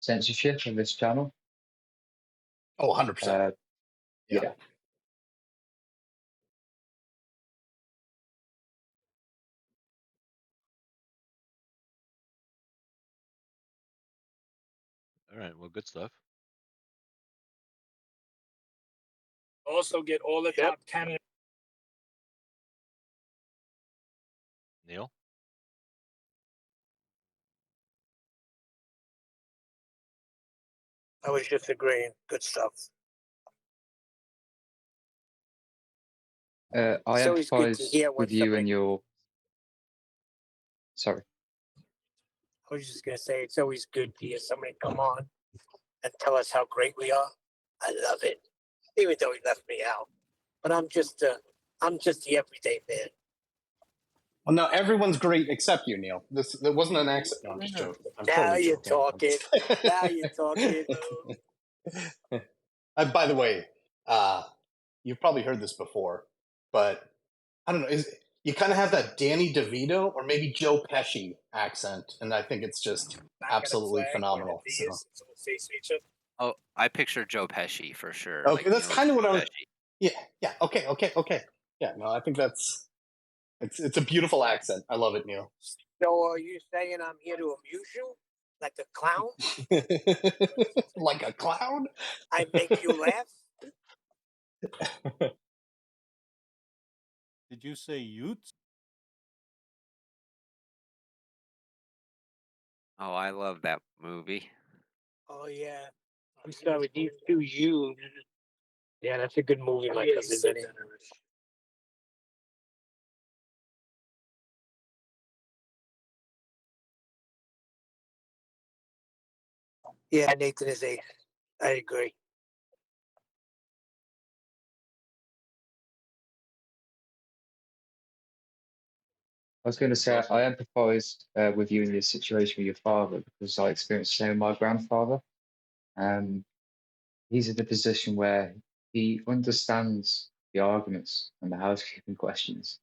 censorship of this channel. Oh, 100%. Yeah. All right. Well, good stuff. Also get all the top candidates. Neil? I was just agreeing. Good stuff. I It's always good to empathize hear when with you and somebody- your. Sorry. I was just gonna say it's always good to hear somebody come on and tell us how great we are. I love it, even though he left me out. But I'm just the everyday man. Well, no, everyone's great except you, Neil. That wasn't an accident. No, I'm just joking. I'm Now totally you're joking. talking. Now you're talking. By the way, you've probably heard this before, but I don't know. You kind of have that Danny DeVito or maybe Joe Pesci accent, and I think it's just absolutely phenomenal. So. Oh, I picture Joe Pesci for sure. Okay, like, that's kind of what Joe I was. Pesci. Yeah. Okay. Yeah, no, I think it's a beautiful accent. I love it, Neil. So are you saying I'm here to amuse you, like a clown? Like a clown? I make you laugh. Did you say Utes? Oh, I love that movie. Oh yeah. I'm sorry, these two you. Yeah, that's a good movie, my cousin. Yeah, Nathan is a. I agree. I was going to say I empathise with you in this situation with your father because I experienced the same with my grandfather. He's in the position where he understands the arguments and the housekeeping questions.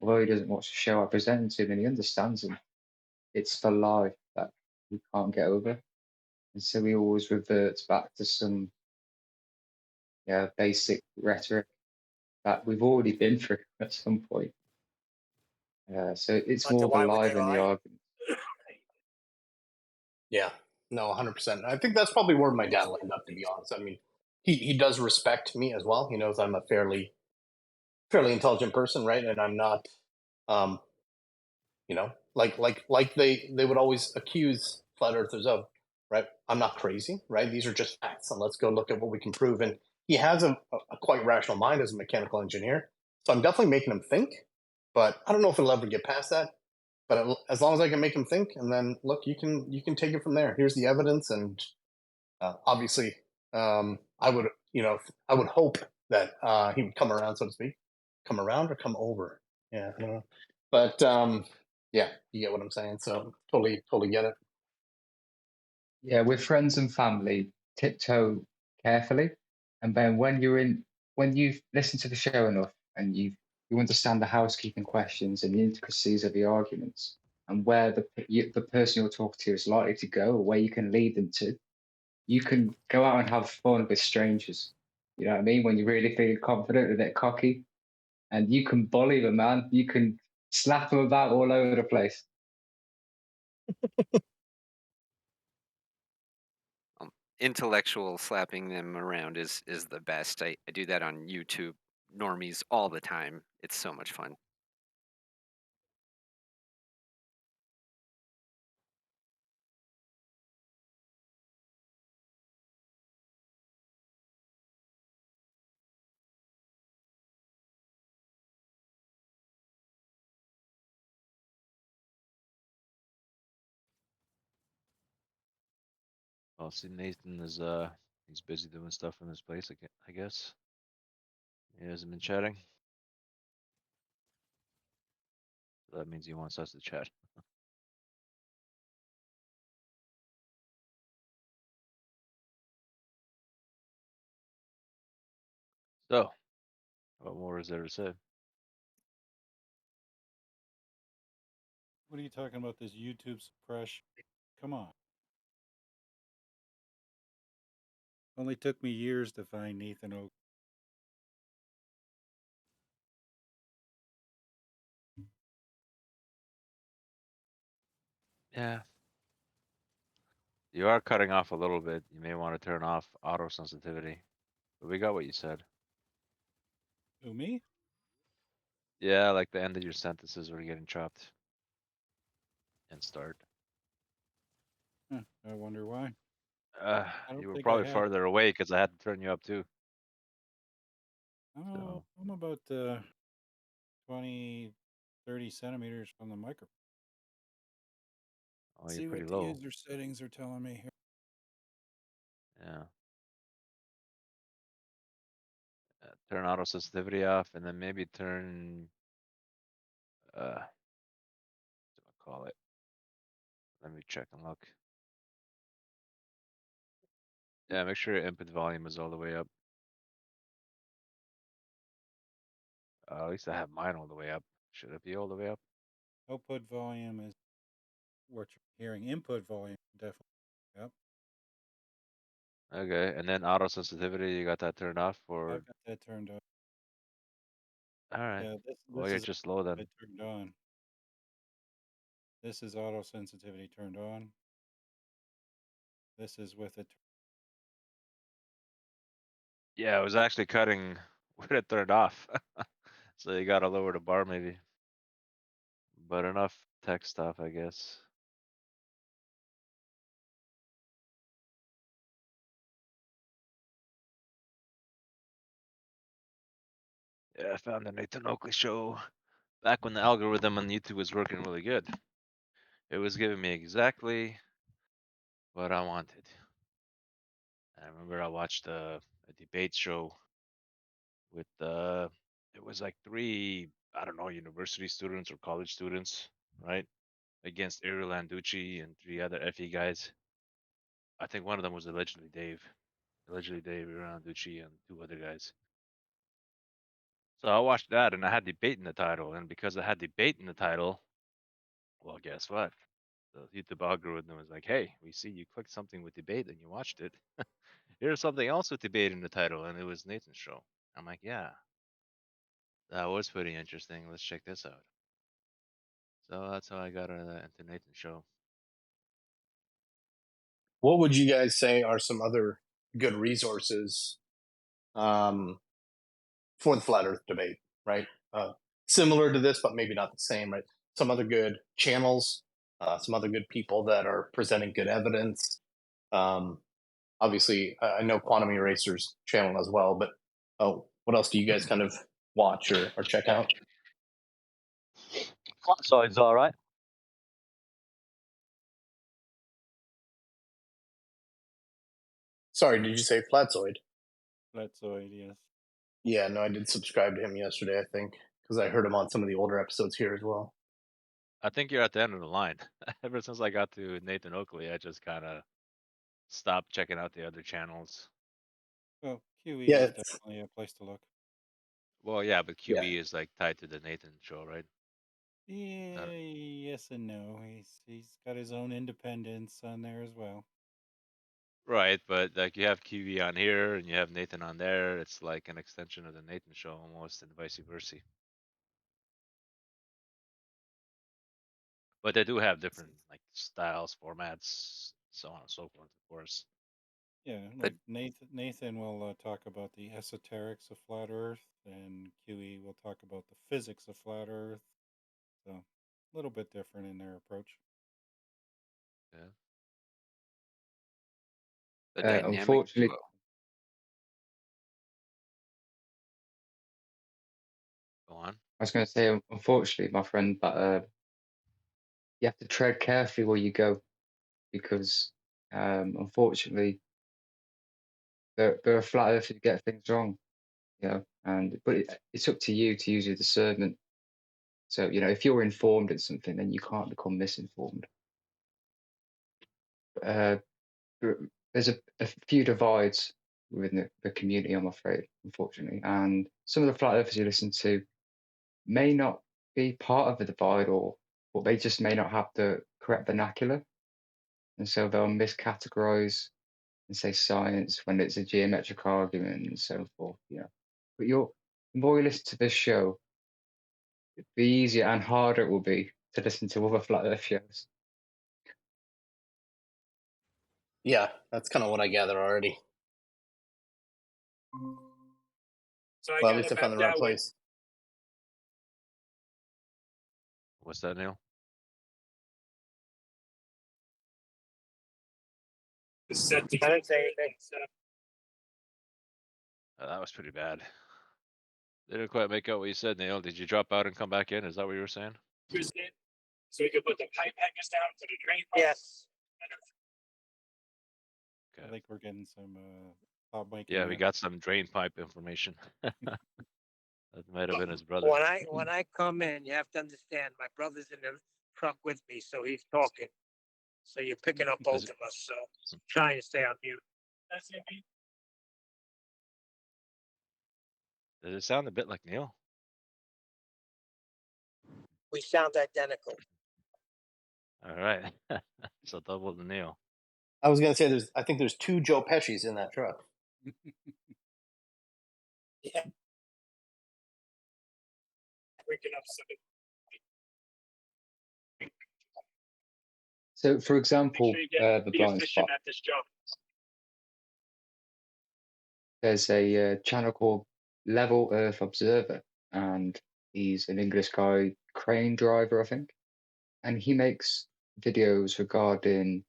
Although he doesn't watch the show I present to him, and he understands them. It's the lie that he can't get over, and so he always reverts back to some basic rhetoric that we've already been through at some point. So it's But more the why would lie they than the lie? argument. Yeah, no, 100%. I think that's probably where my dad will end up, to be honest. I mean, he does respect me as well. He knows I'm a fairly intelligent person, right? And I'm not, um, like they would always accuse flat earthers of, right? I'm not crazy, right? These are just facts, and let's go look at what we can prove. And he has a quite rational mind as a mechanical engineer, so I'm definitely making him think. But I don't know if it'll ever get past that. But as long as I can make him think, and then look, you can take it from there. Here's the evidence, and obviously, I would I would hope that he would come around, so to speak, come around or come over. Yeah, I don't know. But yeah, you get what I'm saying. So totally get it. Yeah, with friends and family, tiptoe carefully, and then when you've listened to the show enough and you understand the housekeeping questions and the intricacies of the arguments and where the person you're talking to is likely to go or where you can lead them to, you can go out and have fun with strangers. You know what I mean? When you're really feeling confident, a bit cocky, and you can bully them, man. You can slap them about all over the place. Intellectual slapping them around is the best. I do that on YouTube normies all the time. It's so much fun. Well, see, Nathan is he's busy doing stuff in his place, I guess. He hasn't been chatting. That means he wants us to chat. So, what more is there to say? What are you talking about? This YouTube suppression? Come on. Only took me years to find Nathan Oakley. Yeah. You are cutting off a little bit. You may want to turn off auto sensitivity. But we got what you said. Who, me? Yeah, like the end of your sentences were getting chopped. And start. I wonder why. Uh, I don't you were think I probably have. farther away because I had to turn you up too. Oh, I'm about 20, 30 centimeters from the microphone. Oh, See you're pretty what the low. user settings are telling me here. Yeah. Turn auto sensitivity off, and then maybe turn what do I call it? Let me check and look. Yeah, make sure your input volume is all the way up. At least I have mine all the way up. Should it be all the way up? Output volume is what you're hearing. Input volume, definitely. Yep. Okay, and then auto sensitivity, you got that turned off, or I've got that turned on. all right. Yeah, Well, this you're is just low then. turned on. This is auto sensitivity turned on. This is with it. Yeah, it was actually cutting with it turned off. So you gotta lower the bar maybe. But enough tech stuff, I guess. Yeah, I found the Nathan Oakley show back when the algorithm on YouTube was working really good. It was giving me exactly what I wanted. I remember I watched a debate show with it was like three, I don't know, university students or college students, right? Against Ariel Landucci and three other FE guys. I think one of them was allegedly Dave. Allegedly David Ronducci and 2 other guys. So I watched that, and I had debate in the title, and because I had debate in the title, well, guess what? The YouTube algorithm was like, "Hey, we see you clicked something with debate and you watched it. Here's something else with debate in the title," and it was Nathan's show. I'm like, "Yeah, that was pretty interesting. Let's check this out." So that's how I got into Nathan's show. What would you guys say are some other good resources for the flat Earth debate? Right, similar to this, but maybe not the same. Right, some other good channels, some other good people that are presenting good evidence. Obviously, I know Quantum Eraser's channel as well, but what else do you guys kind of watch or check out? Flat side's all right. Sorry, did you say Flatzoid? Flatzoid, yes. Yeah, no, I did subscribe to him yesterday, I think, because I heard him on some of the older episodes here as well. I think you're at the end of the line. Ever since I got to Nathan Oakley, I just kind of stopped checking out the other channels. Well, QE Yeah, is it's- definitely a place to look. Well, yeah, but Yeah. QB is like tied to the Nathan show, right? Yeah, yes and no. He's got his own independence on there as well. Right, but like you have QB on here and you have Nathan on there. It's like an extension of the Nathan show almost, and vice versa. But they do have different like styles, formats, so on and so forth, of course. Yeah, like Nathan will talk about the esoterics of flat Earth, and QE will talk about the physics of flat Earth. So a little bit different in their approach. Yeah. The dynamic Unfortunately, duo. Go on. I was going to say, unfortunately, my friend, but you have to tread carefully where you go, because unfortunately, there are flat earthers who get things wrong, you know. But it's up to you to use your discernment. So if you're informed in something, then you can't become misinformed. Uh, there's a few divides within the community, I'm afraid, unfortunately, and some of the flat earthers you listen to may not be part of the divide, or they just may not have the correct vernacular, and so they'll miscategorize and say science when it's a geometric argument and so forth. But the more you listen to this show, the easier and harder it will be to listen to other flat earth shows. Yeah, that's kind of what I gather already. So Well, at least I found the right place. What's that, Neil? I didn't say anything. That was pretty bad. Didn't quite make out what you said, Neil. Did you drop out and come back in? Is that what you were saying? So we could put the pipe hangers down to the drain. Yes. I think we're getting some top mic. Yeah, we got some drain pipe information. That might have been his brother. When I come in, you have to understand my brother's in the truck with me, so he's talking. So you're picking up both of us. So trying to stay on mute. That's it. Does it sound a bit like Neil? We sound identical. All right. So double the Neil. I was gonna say I think there's 2 Joe Pesci's in that truck. Yeah. Waking up something. So, for example, Make sure you get the be blind efficient spot. at this job. There's a channel called Level Earth Observer, and he's an English guy, crane driver, I think, and he makes videos regarding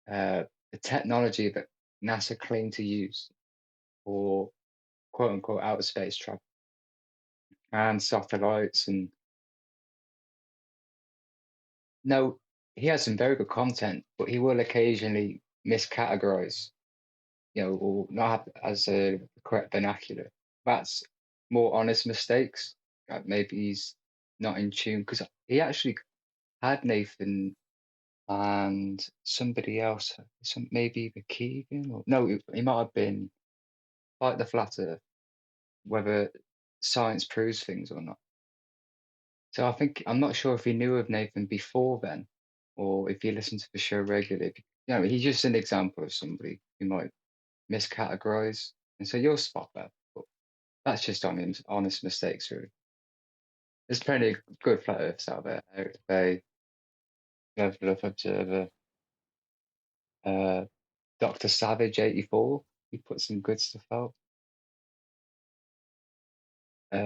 the technology that NASA claim to use for quote unquote outer space travel and satellites. And no, he has some very good content, but he will occasionally miscategorize, or not have as a correct vernacular. That's more honest mistakes. Maybe he's not in tune, because he actually had Nathan and somebody else, maybe the Keegan, or no, he might have been like the flat Earth, whether science proves things or not. So I'm not sure if he knew of Nathan before then, or if he listened to the show regularly. He's just an example of somebody who might miscategorize, and so you'll spot that. But that's just honest mistakes, really. There's plenty of good flat earths out there. Eric Bay, Level Up Observer, Dr. Savage 84. He put some good stuff out.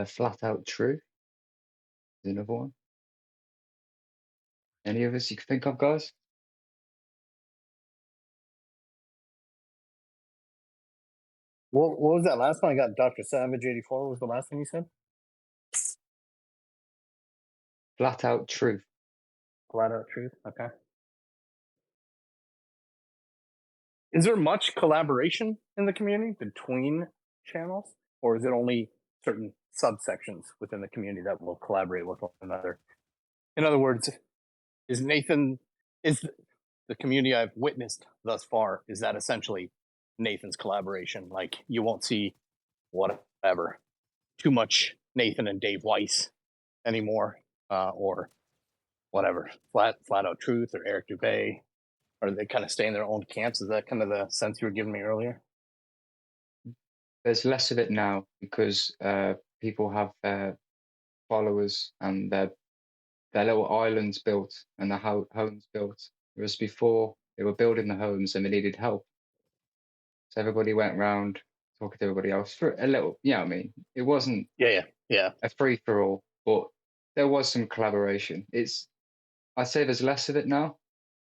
Flat Out Truth is another one. Any others you can think of, guys? What was that last one? I got Dr. Savage 84 was the last thing you said? Flat Out Truth. Flat Out Truth. Okay. Is there much collaboration in the community between channels, or is it only certain subsections within the community that will collaborate with one another? In other words, is the community I've witnessed thus far, is that essentially Nathan's collaboration? Like, you won't see whatever too much Nathan and Dave Weiss anymore, or whatever, flat out Truth or Eric Dubay, or they kind of stay in their own camps? Is that kind of the sense you were giving me earlier? There's less of it now because people have their followers and their little islands built and the homes built. Whereas before, they were building the homes and they needed help. So everybody went around talking to everybody else for a little, I mean, it wasn't yeah a free for all, but there was some collaboration. I'd say there's less of it now,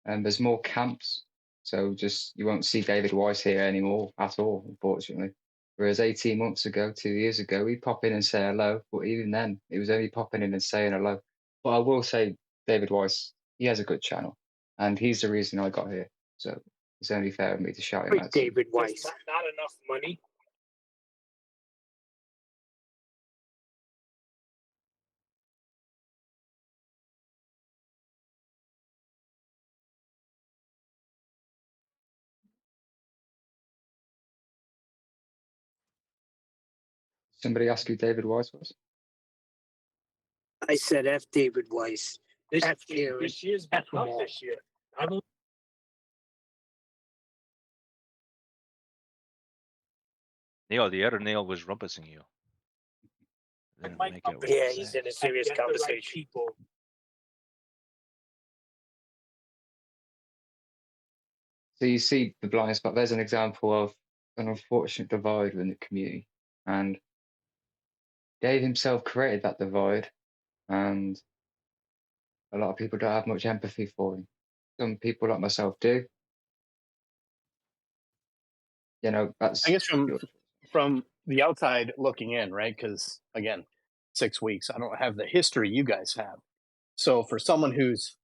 and there's more camps. So you won't see David Weiss here anymore at all, unfortunately. Whereas 18 months ago, 2 years ago, he'd pop in and say hello. But even then, it was only popping in and saying hello. But I will say, David Weiss, he has a good channel, and he's the reason I got here. So it's only fair of me to shout him out. David Weiss. Not enough money. Somebody ask who David Weiss was? I said F. David Weiss. This year's been tough this year. Neil, the other Neil was rumpusing you. Didn't make it what Yeah, you he's said. in a serious conversation. So you see the blind spot. There's an example of an unfortunate divide within the community. And Dave himself created that divide, and a lot of people don't have much empathy for him. Some people like myself do. That's. I guess from the outside looking in, right? Because again, 6 weeks, I don't have the history you guys have. So for someone who's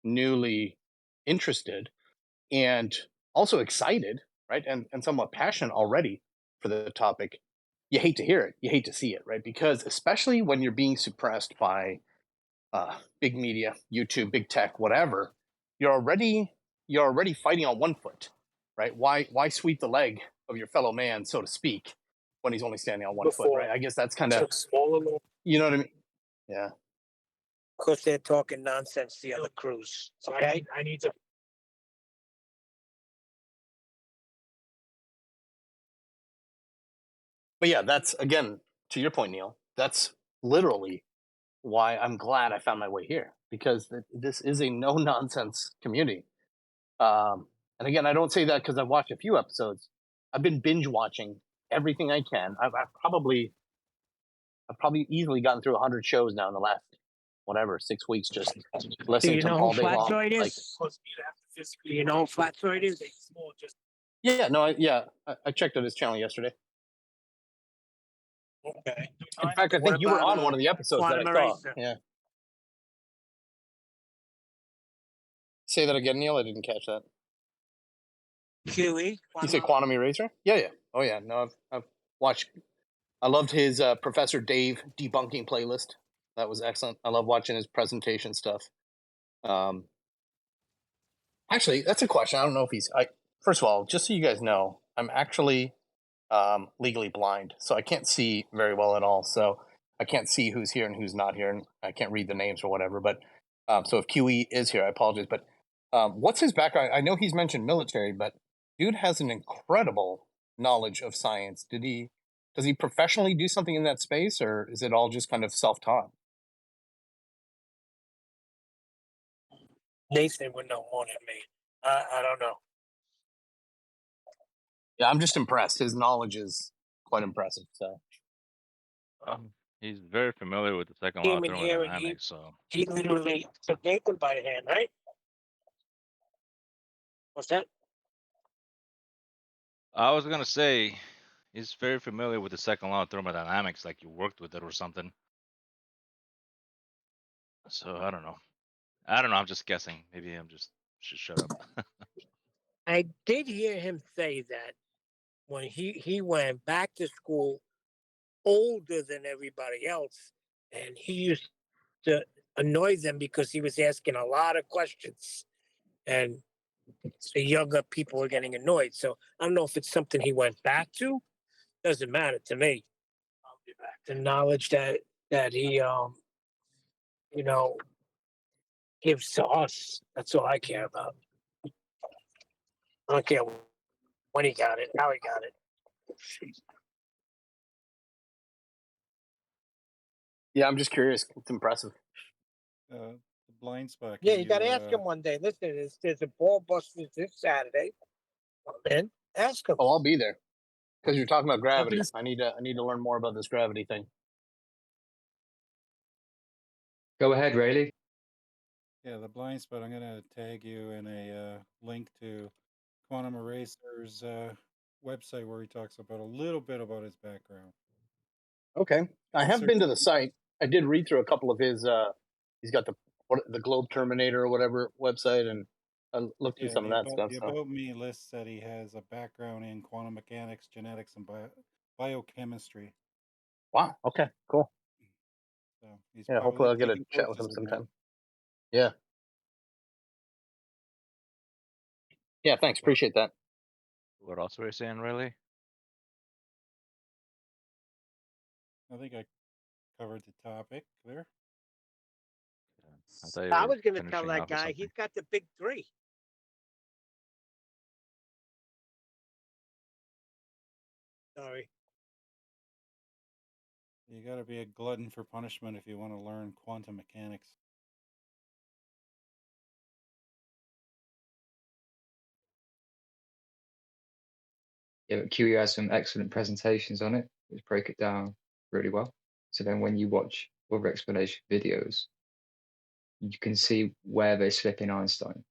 newly interested and also excited, right, and somewhat passionate already for the topic, you hate to hear it, you hate to see it, right? Because especially when you're being suppressed by big media, YouTube, big tech, whatever, you're already fighting on one foot, right? Why sweep the leg of your fellow man, so to speak, when he's only standing on one foot, right? I guess that's kind of, you know what I mean? Yeah. Because they're talking nonsense, the other crews. Okay? I need to. But yeah, that's, again, to your point, Neil, that's literally why I'm glad I found my way here, because this is a no nonsense community. And again, I don't say that because I've watched a few episodes. I've been binge watching everything I can. I've probably easily gotten through 100 shows now in the last 6 weeks, just listening to them all day long. Flatzoid is? You know Flatzoid is? Yeah, no, I checked out his channel yesterday. Okay. In fact, I think you were on one of the episodes that I saw. Yeah. Say that again, Neil. I didn't catch that. QE? You say Quantum Eraser? Yeah. Oh yeah. No, I've watched. I loved his Professor Dave debunking playlist. That was excellent. I love watching his presentation stuff. Actually, that's a question. I don't know if he's. First of all, just so you guys know, I'm actually legally blind, so I can't see very well at all. So I can't see who's here and who's not here, and I can't read the names or whatever. But so if QE is here, I apologize. But what's his background? I know he's mentioned military, but dude has an incredible knowledge of science. Does he professionally do something in that space, or is it all just kind of self-taught? Nathan would know more than me. I don't know. Yeah, I'm just impressed. His knowledge is quite impressive. So He's very familiar with the second law of Came in here and thermodynamics, so he literally took Nathan by the hand, right? What's that? I was gonna say he's very familiar with the second law of thermodynamics, like you worked with it or something. So I don't know. I'm just guessing. Maybe I'm just should shut up. I did hear him say that when he went back to school older than everybody else, and he used to annoy them because he was asking a lot of questions, and the younger people were getting annoyed. So I don't know if it's something he went back to. Doesn't matter to me. The knowledge that he you know gives to us. That's all I care about. I don't care when he got it, how he got it. yeah, I'm just curious. It's impressive. The blind spot. Yeah, Can you got to you, ask him one day. Listen, there's a ball busters this Saturday. Well, then ask him. Oh, I'll be there because you're talking about gravity. Nobody's- I need to learn more about this gravity thing. Go ahead, Rayleigh. Yeah, the blind spot. I'm going to tag you in a link to Quantum Eraser's website where he talks about a little bit about his background. Okay, I have been to the site. I did read through a couple of his. He's got the Globe Terminator or whatever website, and I looked through some of that stuff. The So. About Me lists that he has a background in quantum mechanics, genetics, and biochemistry. Wow. Okay. Cool. So he's Yeah. Hopefully, I'll get a taking chat with him courses in that. sometime. Yeah. Yeah. Thanks. Appreciate that. What else were you saying, really? I think I covered the topic there. I was going to tell that guy he's got the big three. Sorry. You got to be a glutton for punishment if you want to learn quantum mechanics. Yeah, but QE has some excellent presentations on it, which break it down really well. So then when you watch other explanation videos, you can see where they slip in Einstein.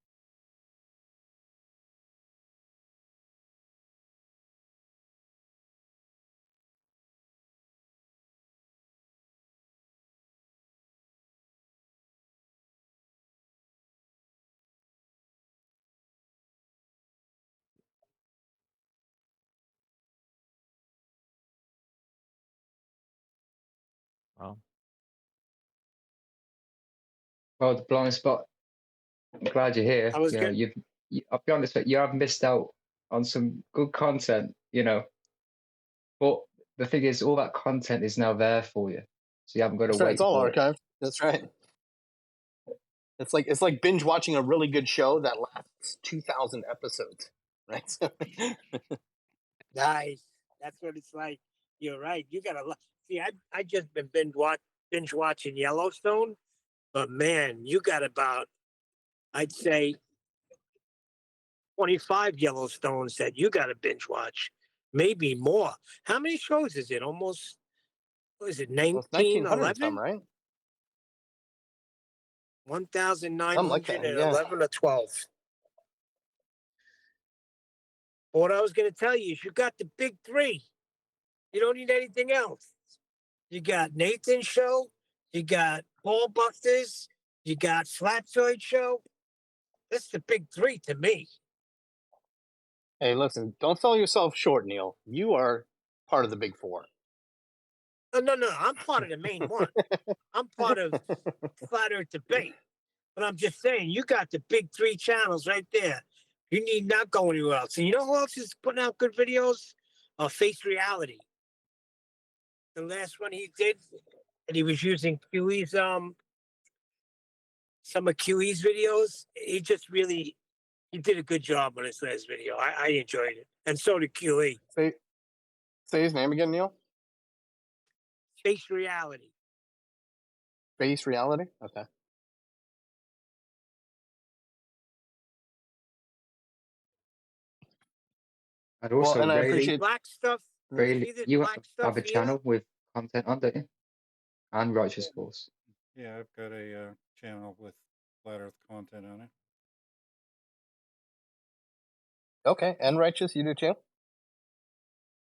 Well, the blind spot. I'm glad you're here. I was You know, good. I'll be honest, you have missed out on some good content. You know, but the thing is, all that content is now there for you, so you haven't got to That's right. wait It's all for it. archived. That's right. It's like binge watching a really good show that lasts 2,000 episodes, right? Nice. That's what it's like. You're right. You got to see. I just been binge watching Yellowstone, but man, you got about I'd say 25 Yellowstones that you got to binge watch, maybe more. How many shows is it? Almost. What is it? Well, it's 1900 some, 1911? right? 1,911 or 12. What I was going to tell you is you got the big three. You don't need anything else. You got Nathan's show. You got Paul Busters. You got Flatsoid Show. That's the big three to me. Hey, listen, don't sell yourself short, Neil. You are part of the big four. No. I'm part of the main one. I'm part of Flat Earth Debate. But I'm just saying, you got the big 3 channels right there. You need not go anywhere else. And you know who else is putting out good videos? Face Reality. The last one he did, and he was using QE's some of QE's videos. He just really he did a good job on his last video. I enjoyed it, and so did QE. Say his name again, Neil. Face Reality. Face Reality. Okay. I'd also and I really, appreciate Black stuff. really, See this you black stuff have a here? channel with content on, don't you? And Righteous Course. Yeah, I've got a channel with flat Earth content on it. Okay, and Righteous, you do too.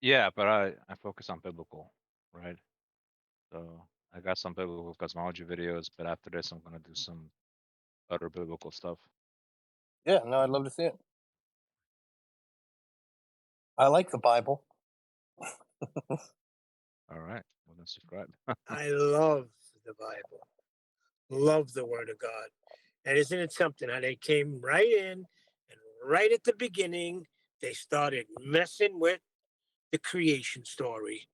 Yeah, but I focus on biblical, right? So I got some biblical cosmology videos, but after this, I'm gonna do some other biblical stuff. Yeah, no, I'd love to see it. I like the Bible. All right, well then subscribe. I love the Bible. Love the Word of God. And isn't it something how they came right in and right at the beginning, they started messing with the creation story.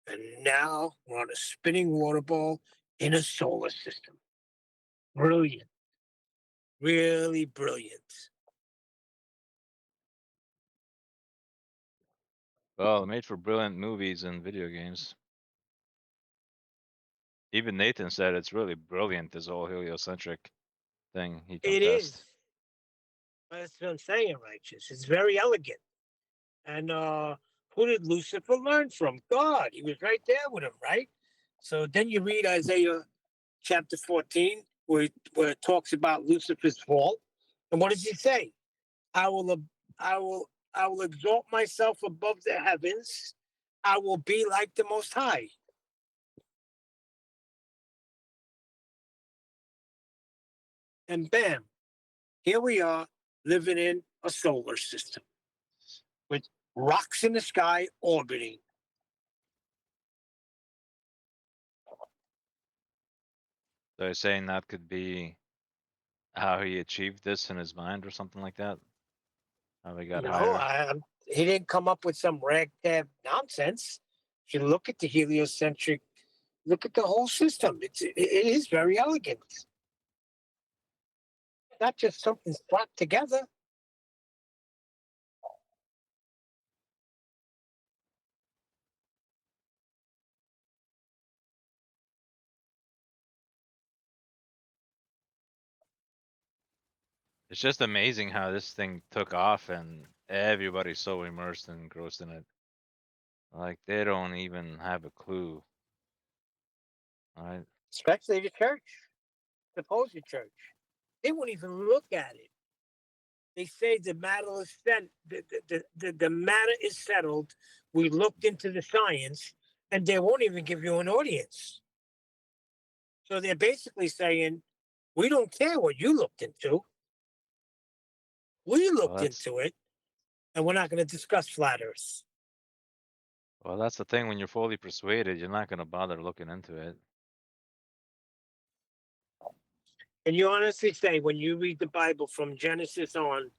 And now we're on a spinning water ball in a solar system. Brilliant. Really brilliant. Well, made for brilliant movies and video games. Even Nathan said it's really brilliant, this whole heliocentric thing he It confessed. is. That's what I'm saying, Righteous. It's very elegant. And who did Lucifer learn from? God. He was right there with him, right? So then you read Isaiah chapter 14, where it talks about Lucifer's fall. And what does he say? I will exalt myself above the heavens. I will be like the Most High. And bam, here we are living in a solar system with rocks in the sky orbiting. So you're saying that could be how he achieved this in his mind or something like that? How he got No, higher? he didn't come up with some ragtag nonsense. If you look at the heliocentric, look at the whole system. It is very elegant. Not just something slapped together. It's just amazing how this thing took off and everybody's so immersed and engrossed in it. Like they don't even have a clue. Right? Especially the church, supposed church. They won't even look at it. They say the matter is set. The matter is settled. We looked into the science, and they won't even give you an audience. So they're basically saying, "We don't care what you looked into. We looked into it, and we're not going to discuss flat Earth." Well, that's the thing. When you're fully persuaded, you're not going to bother looking into it. And you honestly say, when you read the Bible from Genesis on,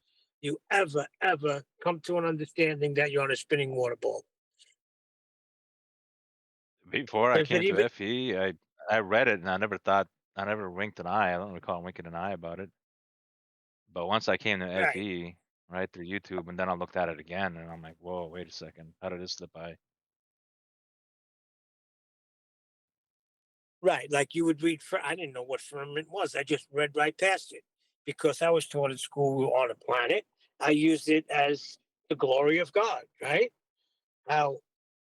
you ever come to an understanding that you're on a spinning water ball? Before I Does it came to even? FE, I read it and I never winked an eye. I don't recall winking an eye about it. But once I came to Right. FE, right through YouTube, and then I looked at it again, and I'm like, whoa, wait a second, how did this slip by? Right, like you would read. I didn't know what firmament was. I just read right past it because I was taught in school on a planet. I used it as the glory of God. Right? How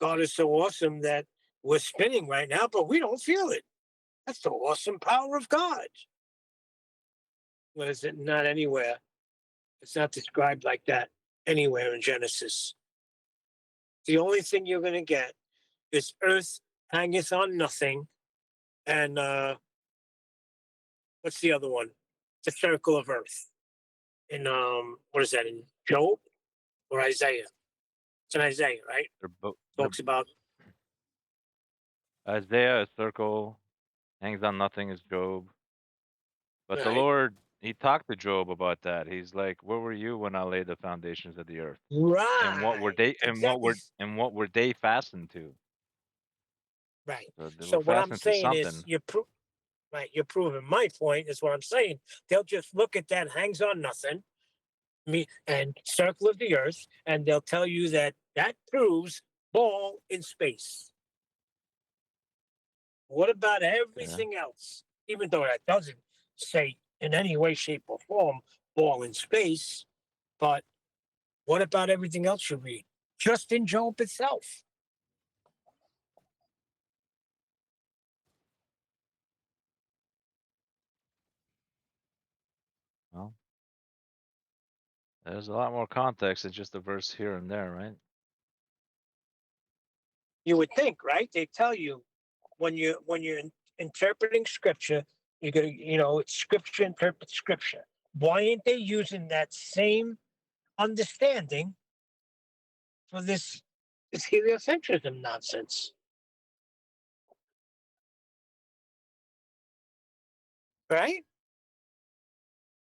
God is so awesome that we're spinning right now, but we don't feel it. That's the awesome power of God. What is it? Not anywhere. It's not described like that anywhere in Genesis. The only thing you're going to get is Earth hangeth on nothing, and what's the other one? The circle of Earth. In what is that, in Job or Isaiah? It's in Isaiah, right? They're both Talks about Isaiah, a circle, hangs on nothing is Job. But the Right. Lord, he talked to Job about that. He's like, "Where were you when I laid the foundations of the earth? And what were Right. they? Exactly. And what were they fastened to? Right. So they So were what I'm fastened to saying is, something." right. You're proving my point. Is what I'm saying. They'll just look at that hangs on nothing, me and circle of the earth, and they'll tell you that that proves ball in space. What about Okay. everything else? Even though that doesn't say in any way, shape, or form ball in space, but what about everything else you read? Just in Job itself. Well, there's a lot more context than just a verse here and there, right? You would think, right? They tell you when you're interpreting scripture, you're gonna, it's scripture interprets scripture. Why ain't they using that same understanding for this heliocentrism nonsense? Right?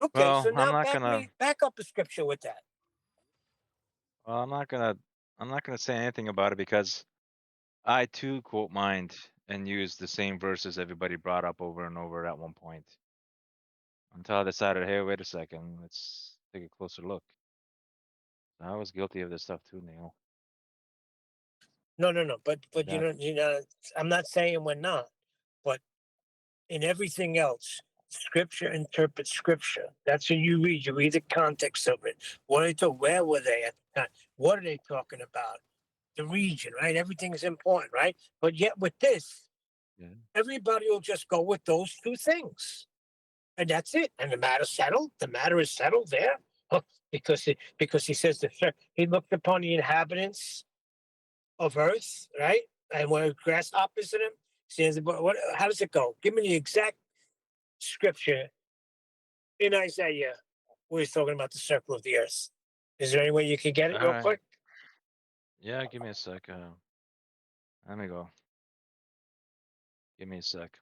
Okay, Well, so I'm now not gonna. back up the scripture with that. Well, I'm not gonna say anything about it because I too quote mined and used the same verses everybody brought up over and over at one point until I decided, hey, wait a second, let's take a closer look. I was guilty of this stuff too, Neil. No. But Yeah. I'm not saying we're not, but in everything else, scripture interprets scripture. That's what you read. You read the context of it. What are they talking? Where were they at the time? What are they talking about? The region, right? Everything is important, right? But yet with this, Yeah. everybody will just go with those two things, and that's it. And the matter's settled. The matter is settled there, because he says he looked upon the inhabitants of earth, right? And when grasshoppers in him, says, what? How does it go? Give me the exact scripture in Isaiah where he's talking about the circle of the earth. Is there any way you can get it All real right. quick? Yeah, give me a sec. Let me go. Give me a sec.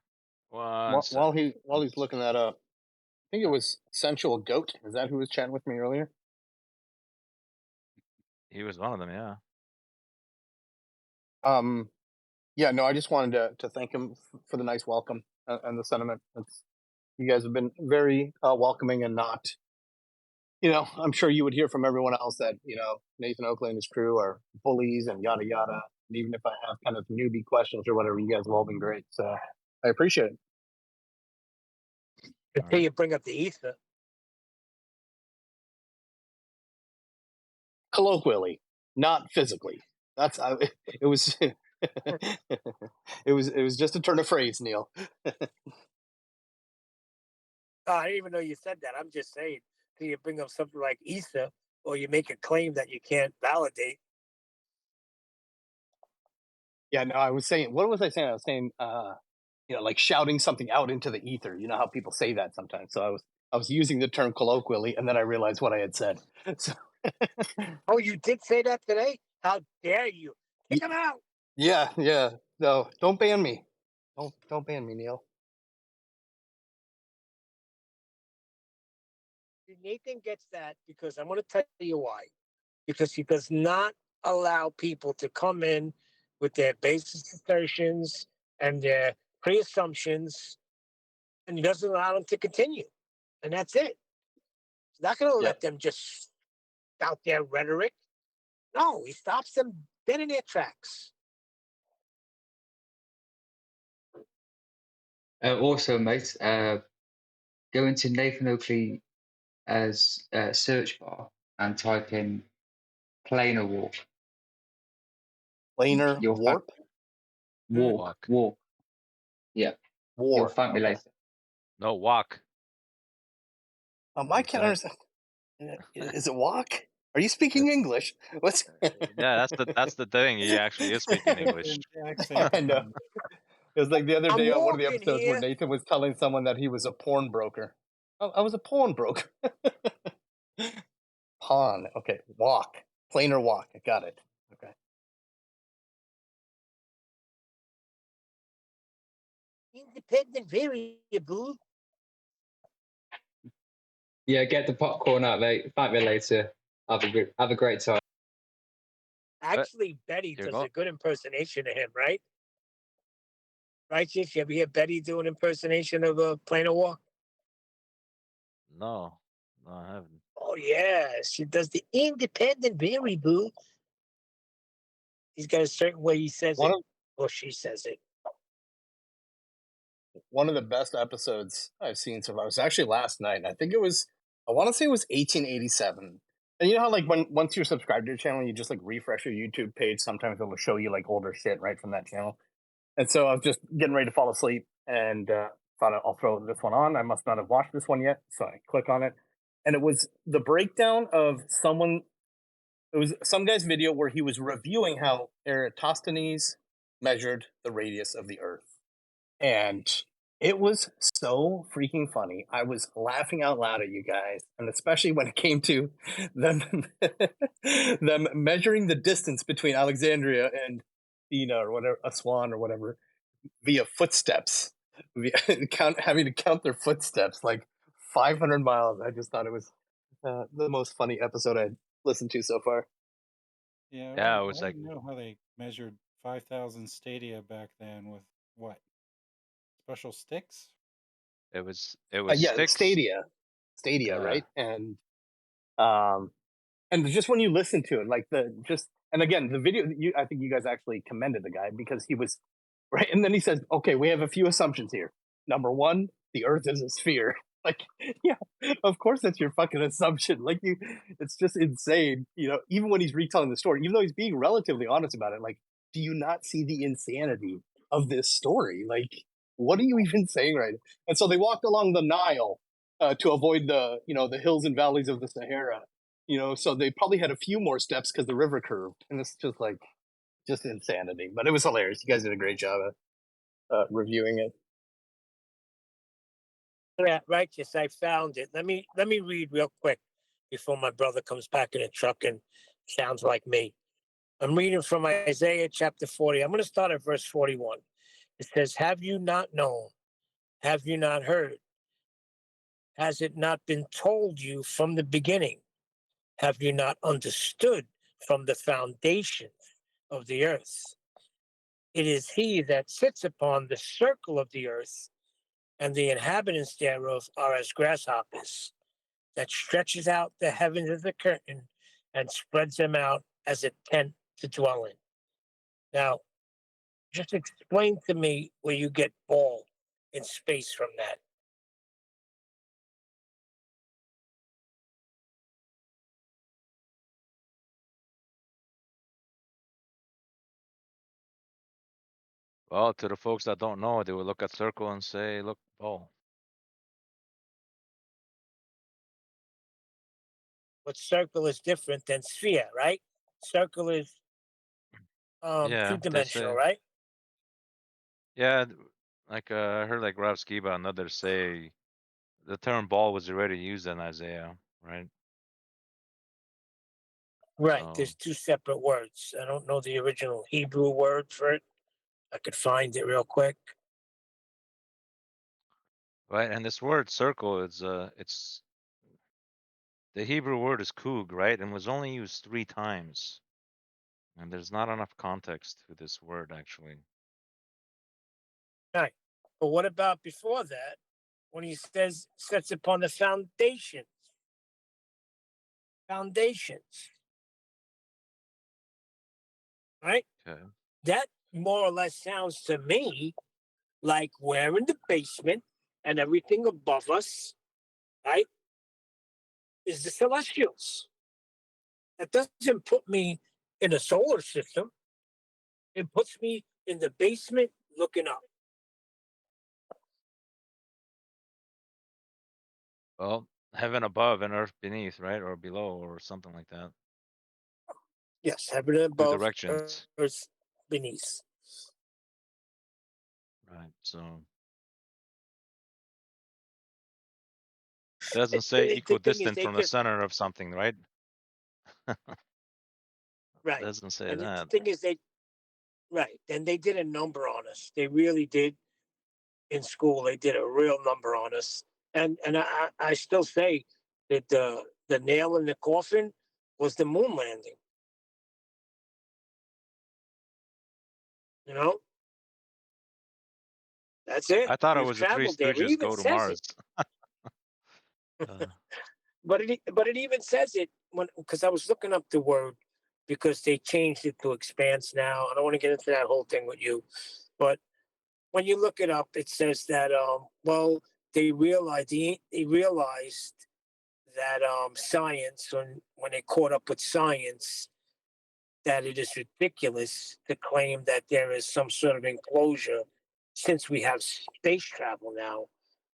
One sec. While he's looking that up, I think it was Sensual Goat. Is that who was chatting with me earlier? He was one of them, yeah. Yeah, no, I just wanted to thank him for the nice welcome and the sentiment. You guys have been very welcoming and not, I'm sure you would hear from everyone else that, Nathan Oakley and his crew are bullies and yada yada. And even if I have kind of newbie questions or whatever, you guys have all been great. So I appreciate it. Until you bring up the ether. Colloquially, not physically. That's it was it was just a turn of phrase, Neil. Oh, I didn't even know you said that. I'm just saying, till you bring up something like ether, or you make a claim that you can't validate. Yeah, no, I was saying, what was I saying? I was saying, like shouting something out into the ether. You know how people say that sometimes. So I was using the term colloquially, and then I realized what I had said. So, Oh, you did say that today? How dare you? Kick him out. yeah. No, don't ban me. Don't ban me, Neil. Nathan gets that because I'm going to tell you why. Because he does not allow people to come in with their basis assertions and their pre-assumptions, and he doesn't allow them to continue. And that's it. He's not going to let them just out their rhetoric. No, he stops them dead in their tracks. Also, mate, go into Nathan Oakley as search bar and type in planar walk. Planar warp? Walk. Yeah. You'll thank me later. No, walk. I can't understand. Is it walk? Are you speaking English? What's? Yeah, that's the thing. He actually is speaking English. I know. It was like the other I'm day on one of the walking episodes where here. Nathan was telling someone that he was a porn broker. I was a pawn broker. Pawn. Okay. Walk. Planar walk. I got it. Okay. Independent variable. Yeah, get the popcorn out, mate. Thank me later. Have a great time. Actually, Betty Here you does go. a good impersonation of him, right? Right, Chief? You ever hear Betty do an impersonation of a Plane of War? No, I haven't. Oh yeah, she does the independent Barry Boo. He's got a certain way he says One it, of or she says it. one of the best episodes I've seen so far was actually last night. And I want to say it was 1887. And you know how like once you're subscribed to your channel, you just like refresh your YouTube page. Sometimes it'll show you like older shit right from that channel. And so I was just getting ready to fall asleep and thought I'll throw this one on. I must not have watched this one yet, so I click on it, and it was the breakdown of someone. It was some guy's video where he was reviewing how Eratosthenes measured the radius of the Earth. And it was so freaking funny. I was laughing out loud at you guys, and especially when it came to them them measuring the distance between Alexandria and Athena or whatever, Aswan or whatever, via footsteps, having to count their footsteps like 500 miles. I just thought it was the most funny episode I'd listened to so far. Yeah, Yeah, I it was like didn't know how they measured 5,000 stadia back then with what? Special sticks? it was Yeah, sticks. Stadia, Yeah. right? And just when you listen to it, like and again, the video, I think you guys actually commended the guy because he was right. And then he says, okay, we have a few assumptions here. Number one, the Earth is a sphere. Like, yeah, of course that's your fucking assumption. Like it's just insane. You know, even when he's retelling the story, even though he's being relatively honest about it, like, do you not see the insanity of this story? Like, what are you even saying right now? And so they walked along the Nile to avoid the hills and valleys of the Sahara. So they probably had a few more steps because the river curved, and it's just insanity. But it was hilarious. You guys did a great job of reviewing it. Yeah, righteous. I found it. Let me read real quick before my brother comes back in the truck and sounds like me. I'm reading from Isaiah chapter 40. I'm going to start at verse 41. It says, "Have you not known? Have you not heard? Has it not been told you from the beginning? Have you not understood from the foundations of the earth? It is he that sits upon the circle of the earth, and the inhabitants thereof are as grasshoppers, that stretches out the heavens as a curtain and spreads them out as a tent to dwell in." Now, just explain to me where you get ball in space from that. Well, to the folks that don't know, they would look at circle and say, "Look, ball." But circle is different than sphere, right? Circle is Yeah, they two-dimensional, say. right? Yeah, like I heard like Rav Skiba and others say the term ball was already used in Isaiah, right? Right. So, There's two separate words. I don't know the original Hebrew word for it. I could find it real quick. right, and this word circle is it's the Hebrew word is kug, right? And was only used 3 times. And there's not enough context to this word actually. Right. But what about before that when he says sets upon the foundations? Foundations. Right? Okay. That more or less sounds to me like we're in the basement and everything above us, right, is the celestials. That doesn't put me in a solar system. It puts me in the basement looking up. Well, heaven above and earth beneath, right? Or below or something like that. Yes, heaven above, 2 directions. earth beneath. Right. So doesn't say The thing is, equidistant they from the just center of something, right? right. Doesn't say And the that. thing is, right. And they did a number on us. They really did. In school, they did a real number on us. And I still say that the nail in the coffin was the moon landing. You know, that's it. I thought it We've was the Three traveled there. It Stooges even go to says Mars. it. But it even says it because I was looking up the word because they changed it to expanse now. I don't want to get into that whole thing with you, but when you look it up, it says that well they realized that science when they caught up with science that it is ridiculous to claim that there is some sort of enclosure since we have space travel now,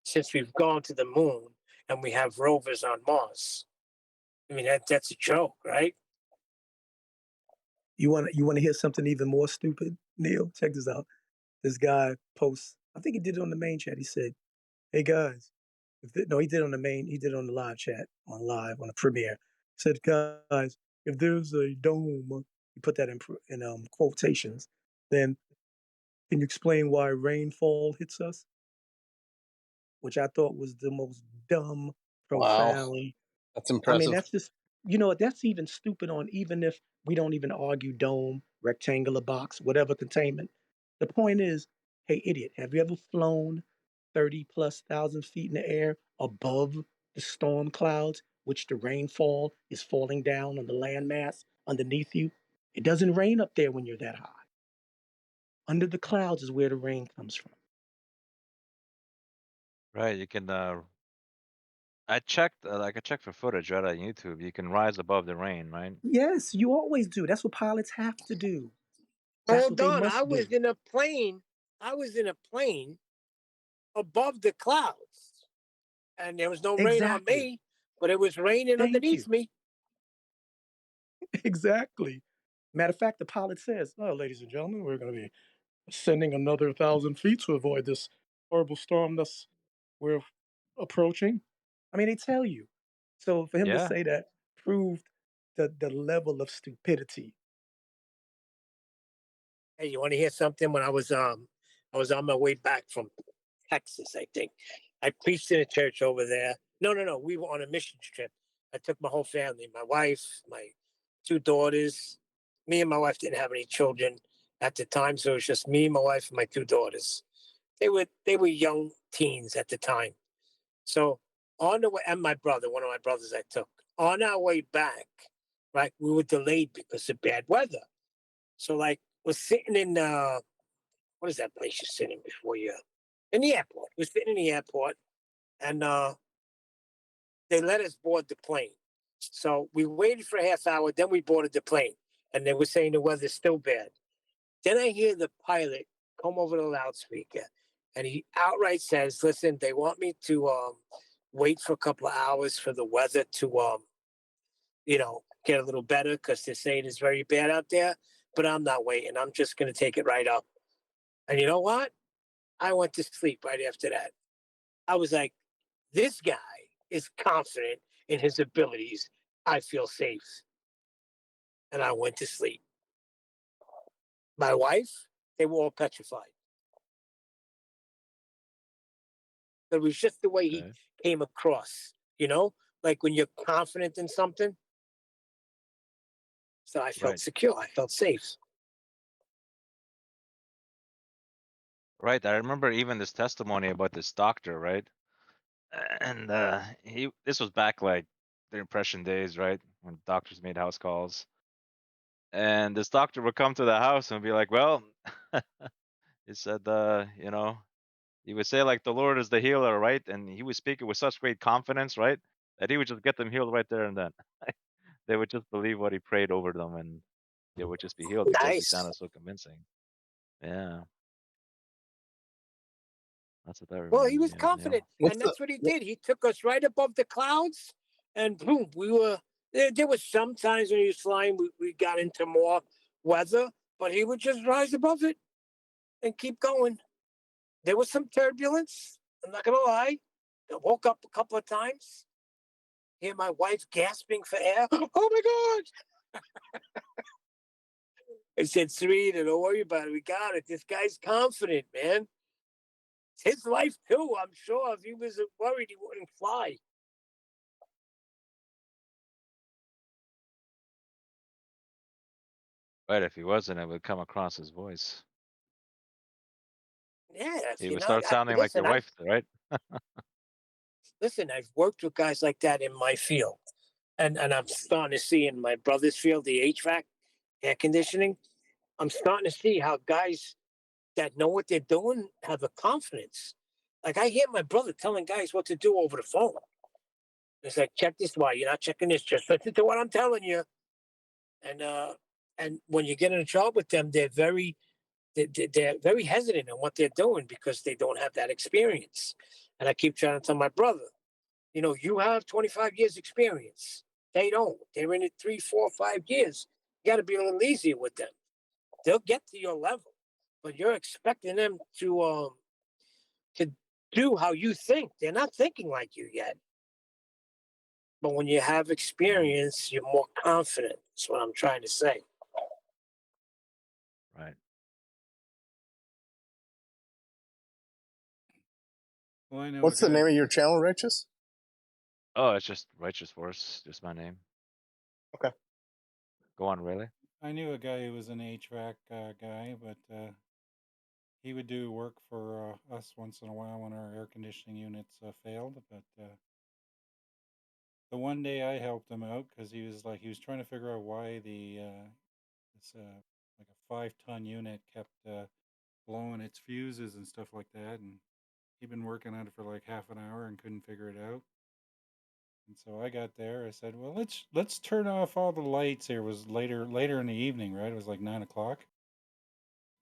since we've gone to the moon and we have rovers on Mars. I mean, that's a joke, right? You want to hear something even more stupid, Neil? Check this out. This guy posts. I think he did it on the main chat. He said, "Hey guys, no, he did it on the main. He did it on the live chat on the premiere. Said, guys, if there's a dome, you put that in quotations. Then can you explain why rainfall hits us?" Which I thought was the most dumb, Wow, profound. that's I mean, impressive. that's just, that's even stupid on even if we don't even argue dome, rectangular box, whatever containment. The point is, hey, idiot, have you ever flown 30,000+ feet in the air above the storm clouds, which the rainfall is falling down on the landmass underneath you? It doesn't rain up there when you're that high. Under the clouds is where the rain comes from. Right, you can. I checked for footage right on YouTube. You can rise above the rain, right? Yes, you always do. That's what pilots have to do. That's what Hold they on, I must was do. in a plane. I was in a plane above the clouds, and there was no rain on Exactly. me, but it was raining Thank you. underneath me. Exactly. Matter of fact, the pilot says, "Oh, ladies and gentlemen, we're going to be ascending another 1,000 feet to avoid this horrible storm that's we're approaching." I mean, they tell you. So for him to Yeah. say that proved the level of stupidity. Hey, you want to hear something? When I was on my way back from Texas, I think. I preached in a church over there. No. We were on a mission trip. I took my whole family, my wife, my two daughters. Me and my wife didn't have any children at the time, so it was just me, my wife, and my two daughters. They were young teens at the time. So on the way, and my brother, one of my brothers I took. On our way back, right, we were delayed because of bad weather. So like we're sitting in what is that place you're sitting before you in the airport. We're sitting in the airport and they let us board the plane. So we waited for a half hour, then we boarded the plane. And they were saying the weather's still bad. Then I hear the pilot come over the loudspeaker and he outright says, "Listen, they want me to wait for a couple of hours for the weather to get a little better because they're saying it's very bad out there. But I'm not waiting. I'm just gonna take it right up." And you know what? I went to sleep right after that. I was like, this guy is confident in his abilities. I feel safe. And I went to sleep. My wife, they were all petrified. It was just the way he Okay. came across, like when you're confident in something. So I felt Right. secure. I felt safe. Right. I remember even this testimony about this doctor, right? And this was back like the Impression days, right? When doctors made house calls. And this doctor would come to the house and be like, "Well," he said, he would say like the Lord is the healer, right? And he would speak it with such great confidence, right? That he would just get them healed right there and then. They would just believe what he prayed over them and they would just be healed because he Nice. sounded so convincing. Yeah. That's what that Well, he reminds was me of, confident, yeah. and that's what he did. He took us right above the clouds, and boom, we were. There was some times when he was flying, we got into more weather, but he would just rise above it and keep going. There was some turbulence. I'm not gonna lie. I woke up a couple of times. Hear my wife gasping for air. Oh my God! I said, "Serena, don't worry about it. We got it. This guy's confident, man. It's his life too. I'm sure if he was worried, he wouldn't fly." Right, if he wasn't, it would come across his voice. Yeah, He you would know, start sounding like your listen, wife, right? I've worked with guys like that in my field, and I'm starting to see in my brother's field, the HVAC, air conditioning. I'm starting to see how guys that know what they're doing have a confidence. Like I hear my brother telling guys what to do over the phone. It's like, check this. Why you're not checking this? Just listen to what I'm telling you. And when you get in a job with them, they're very hesitant on what they're doing because they don't have that experience. And I keep trying to tell my brother, you know, you have 25 years experience. They don't. They're in it 3, 4, 5 years. You got to be a little easier with them. They'll get to your level, but you're expecting them to do how you think. They're not thinking like you yet. But when you have experience, you're more confident. That's what I'm trying to say. Right. Well, I know What's the name of your channel, Righteous? Oh, it's just Righteous Force, just my name. Okay. Go on, really? I knew a guy who was an HVAC guy, but he would do work for us once in a while when our air conditioning units failed. But the one day I helped him out because he was trying to figure out why this like a 5-ton unit kept blowing its fuses and stuff like that, and he'd been working on it for like half an hour and couldn't figure it out. And so I got there. I said, "Well, let's turn off all the lights." Here, it was later in the evening, right? It was like 9 o'clock.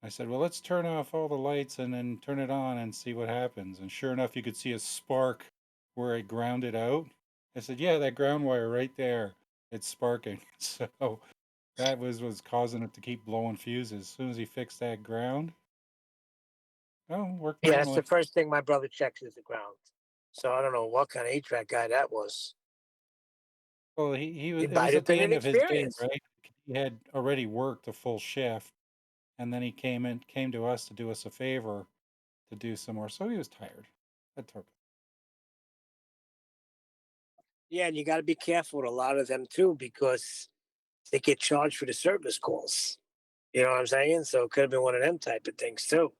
I said, "Well, let's turn off all the lights and then turn it on and see what happens." And sure enough, you could see a spark where it grounded out. I said, "Yeah, that ground wire right there, it's sparking." So that was causing it to keep blowing fuses. As soon as he fixed that ground, worked Yeah, that's normally. the first thing my brother checks is the ground. So I don't know what kind of HVAC guy that was. Well, he He it might was have at the been end of his day, inexperienced. right? He had already worked a full shift, and then he came to us to do us a favor to do some more. So he was tired. That took. Yeah, and you got to be careful with a lot of them too because they get charged for the service calls. You know what I'm saying? So it could have been one of them type of things too.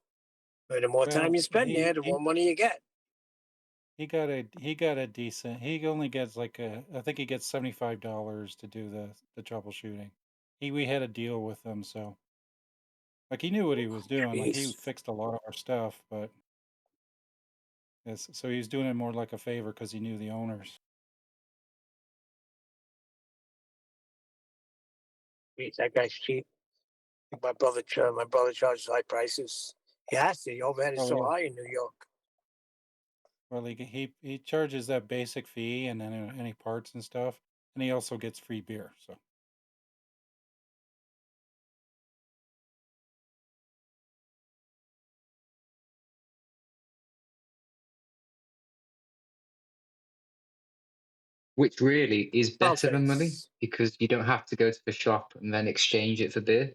But the more time Well, you spend there, the more money you get. he got a decent. He only gets like I think he gets $75 to do the troubleshooting. We had a deal with him, so like he knew what he was doing. Like he Jeez. fixed a lot of our stuff, but yes, so he was doing it more like a favor because he knew the owners. Jeez, that guy's cheap. My brother charges high prices. He has to. The overhead is Oh so yeah. high in New York. Well, he charges that basic fee and then any parts and stuff, and he also gets free beer. So Which really is better than money Nonsense. because you don't have to go to the shop and then exchange it for beer.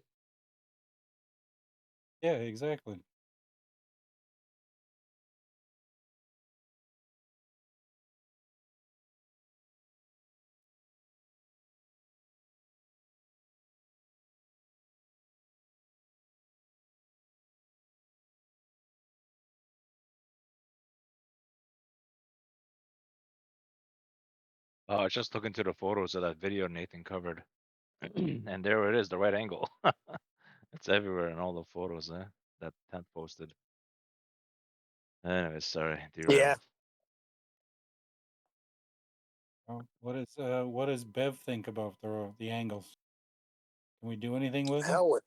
yeah, exactly. Oh, I was just looking through the photos of that video Nathan covered. And there it is, the right angle. It's everywhere in all the photos, that Tent posted. Anyways, sorry, derailed. Yeah. What does Bev think about the angles? Can we do anything with them? Hell with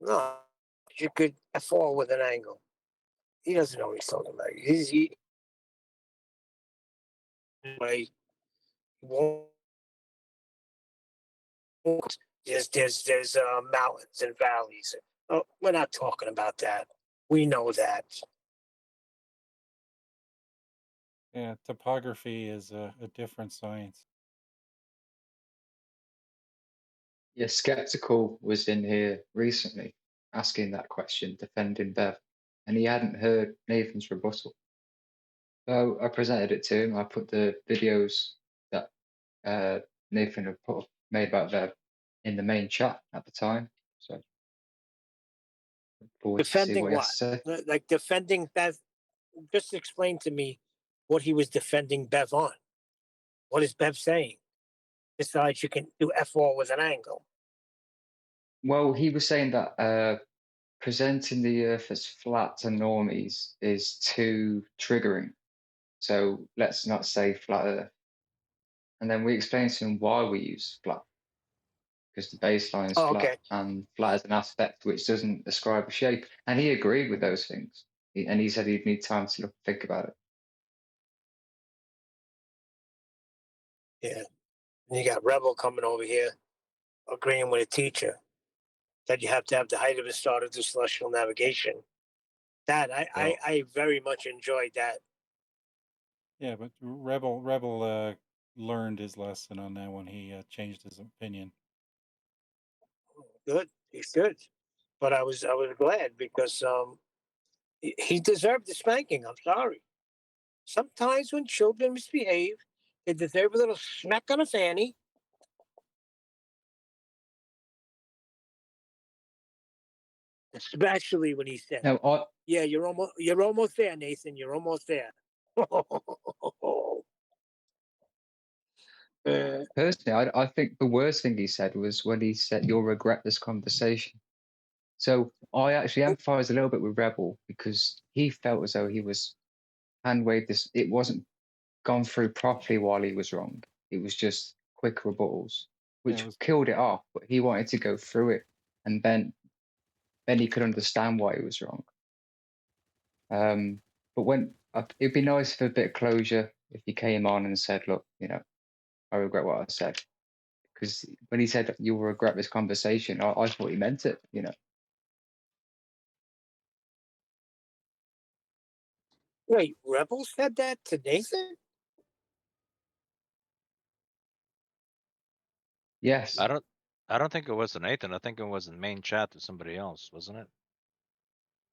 no. You could fall with an angle. He doesn't know what he's talking about. He won't. There's mountains and valleys. Oh, we're not talking about that. We know that. Yeah, topography is a different science. Yeah, Skeptical was in here recently asking that question, defending Bev, and he hadn't heard Nathan's rebuttal. So I presented it to him. I put the videos that Nathan had made about Bev in the main chat at the time. So look forward to see Defending what he has what? to say. Like defending Bev? Just explain to me what he was defending Bev on. What is Bev saying? Besides, you can do F4 with an angle. Well, he was saying that presenting the Earth as flat to normies is too triggering. So let's not say flat Earth. And then we explained to him why we use flat. Because the baseline is Oh, flat okay. and flat is an aspect which doesn't ascribe a shape. And he agreed with those things. And he said he'd need time to look, think about it. Yeah. And you got Rebel coming over here, agreeing with a teacher that you have to have the height of a star to do celestial navigation. That I very much enjoyed that. Yeah, but Rebel learned his lesson on that one. He changed his opinion. Good, he's good. But I was glad because he deserved the spanking. I'm sorry. Sometimes when children misbehave, they deserve a little smack on the fanny. Especially when he said, No, "Yeah, you're almost there, Nathan. You're almost there." Personally, I think the worst thing he said was when he said, "You'll regret this conversation." So I actually empathise a little bit with Rebel because he felt as though he was hand waved this. It wasn't gone through properly while he was wrong. It was just quick rebuttals, which killed it off. But he wanted to go through it, and then he could understand why he was wrong. But when it'd be nice for a bit of closure if he came on and said, "Look, I regret what I said." Because when he said you'll regret this conversation, I thought he meant it. Wait, Rebel said that to Nathan? Yes. I don't think it was to Nathan. I think it was in the main chat to somebody else, wasn't it?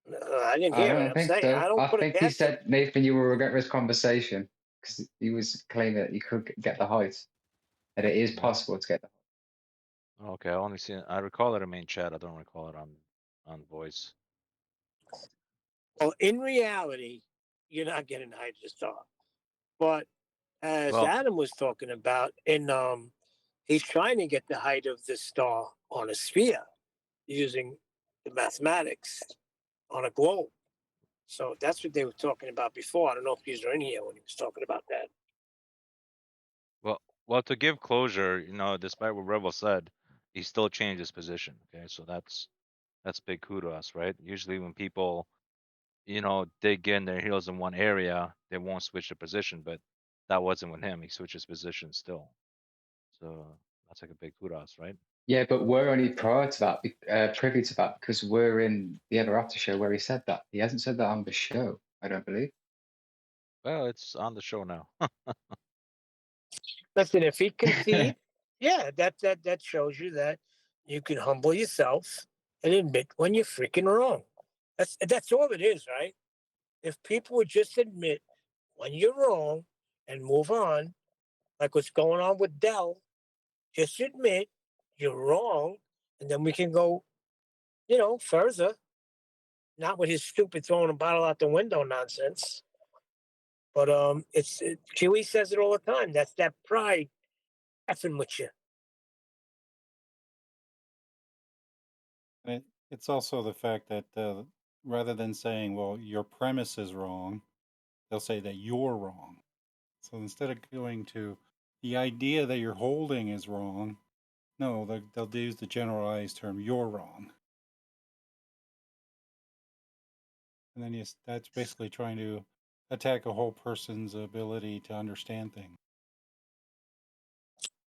I didn't I hear it. don't I'm think saying so. I don't I put it think he past him. said, "Nathan, you will regret this conversation," because he was claiming that you could get the height, that it is possible to get the height. Okay, I only seen. I recall it in main chat. I don't recall it on voice. Well, in reality, you're not getting the height of the star. But as Well, Adam was talking about, he's trying to get the height of the star on a sphere using the mathematics on a globe. So that's what they were talking about before. I don't know if he's in here when he was talking about that. well, to give closure, despite what Rebel said, he still changed his position. Okay, so that's big kudos, right? Usually when people, dig in their heels in one area, they won't switch their position, but that wasn't with him. He switched his position still. So that's like a big kudos, right? Yeah, but we're only prior to that, privy to that, because we're in the Ever After show where he said that. He hasn't said that on the show, I don't believe. Well, it's on the show now. Listen, if he concedes, yeah, that shows you that you can humble yourself and admit when you're freaking wrong. That's all it is, right? If people would just admit when you're wrong and move on, like what's going on with Dell, just admit you're wrong, and then we can go, further. Not with his stupid throwing a bottle out the window nonsense. But Chewy says it all the time. That's that pride effing with you. It's also the fact that rather than saying, well, your premise is wrong, they'll say that you're wrong. So instead of going to the idea that you're holding is wrong, no, they'll use the generalized term, you're wrong. And then that's basically trying to attack a whole person's ability to understand things.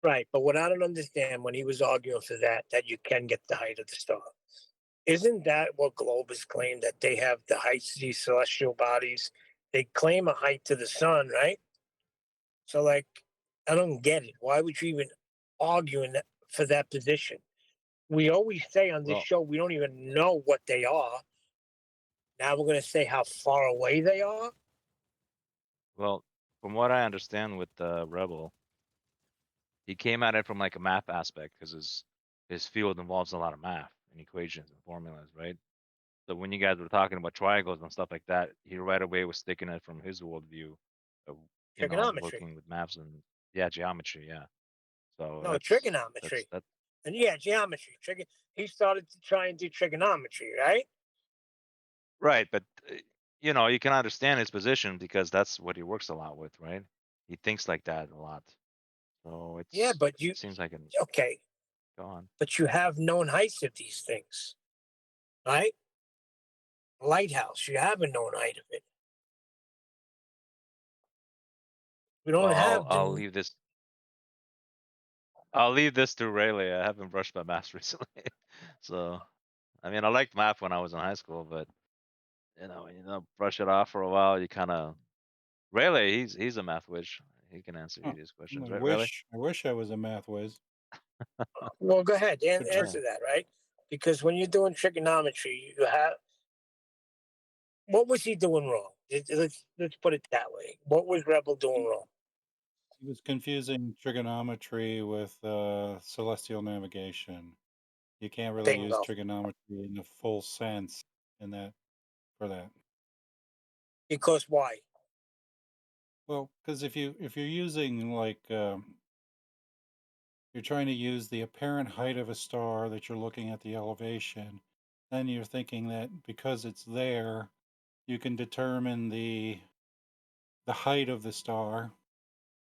Right, but what I don't understand when he was arguing for that you can get the height of the star. Isn't that what globers claim, that they have the heights of these celestial bodies? They claim a height to the sun, right? So, like, I don't get it. Why would you even argue for that position? We always say on this Well, show we don't even know what they are. Now we're going to say how far away they are. Well, from what I understand with the Rebel, he came at it from like a math aspect because his field involves a lot of math and equations and formulas, right? So when you guys were talking about triangles and stuff like that, he right away was sticking it from his worldview of, Trigonometry. working with maths and geometry, yeah. So No, that's trigonometry. that And yeah, geometry. He started to try and do trigonometry, right? right, but you can understand his position because that's what he works a lot with, right? He thinks like that a lot. So Yeah, but it seems like an okay, go on. but you have known heights of these things, right? Lighthouse, you have a known height of it. We don't Well, have I'll the leave this. I'll leave this to Rayleigh. I haven't brushed my math recently, so I mean, I liked math when I was in high school, but brush it off for a while. You kind of Rayleigh. He's a math witch. He can answer you Huh. these questions, I right, Rayleigh? wish I was a math whiz. Well, go ahead, Good try. answer that, right? Because when you're doing trigonometry, you have what was he doing wrong? Let's put it that way. What was Rebel doing wrong? He was confusing trigonometry with celestial navigation. You can't really use Bingo. trigonometry in the full sense in that for that. Because why? Well, because if you're using like you're trying to use the apparent height of a star that you're looking at the elevation, then you're thinking that because it's there, you can determine the height of the star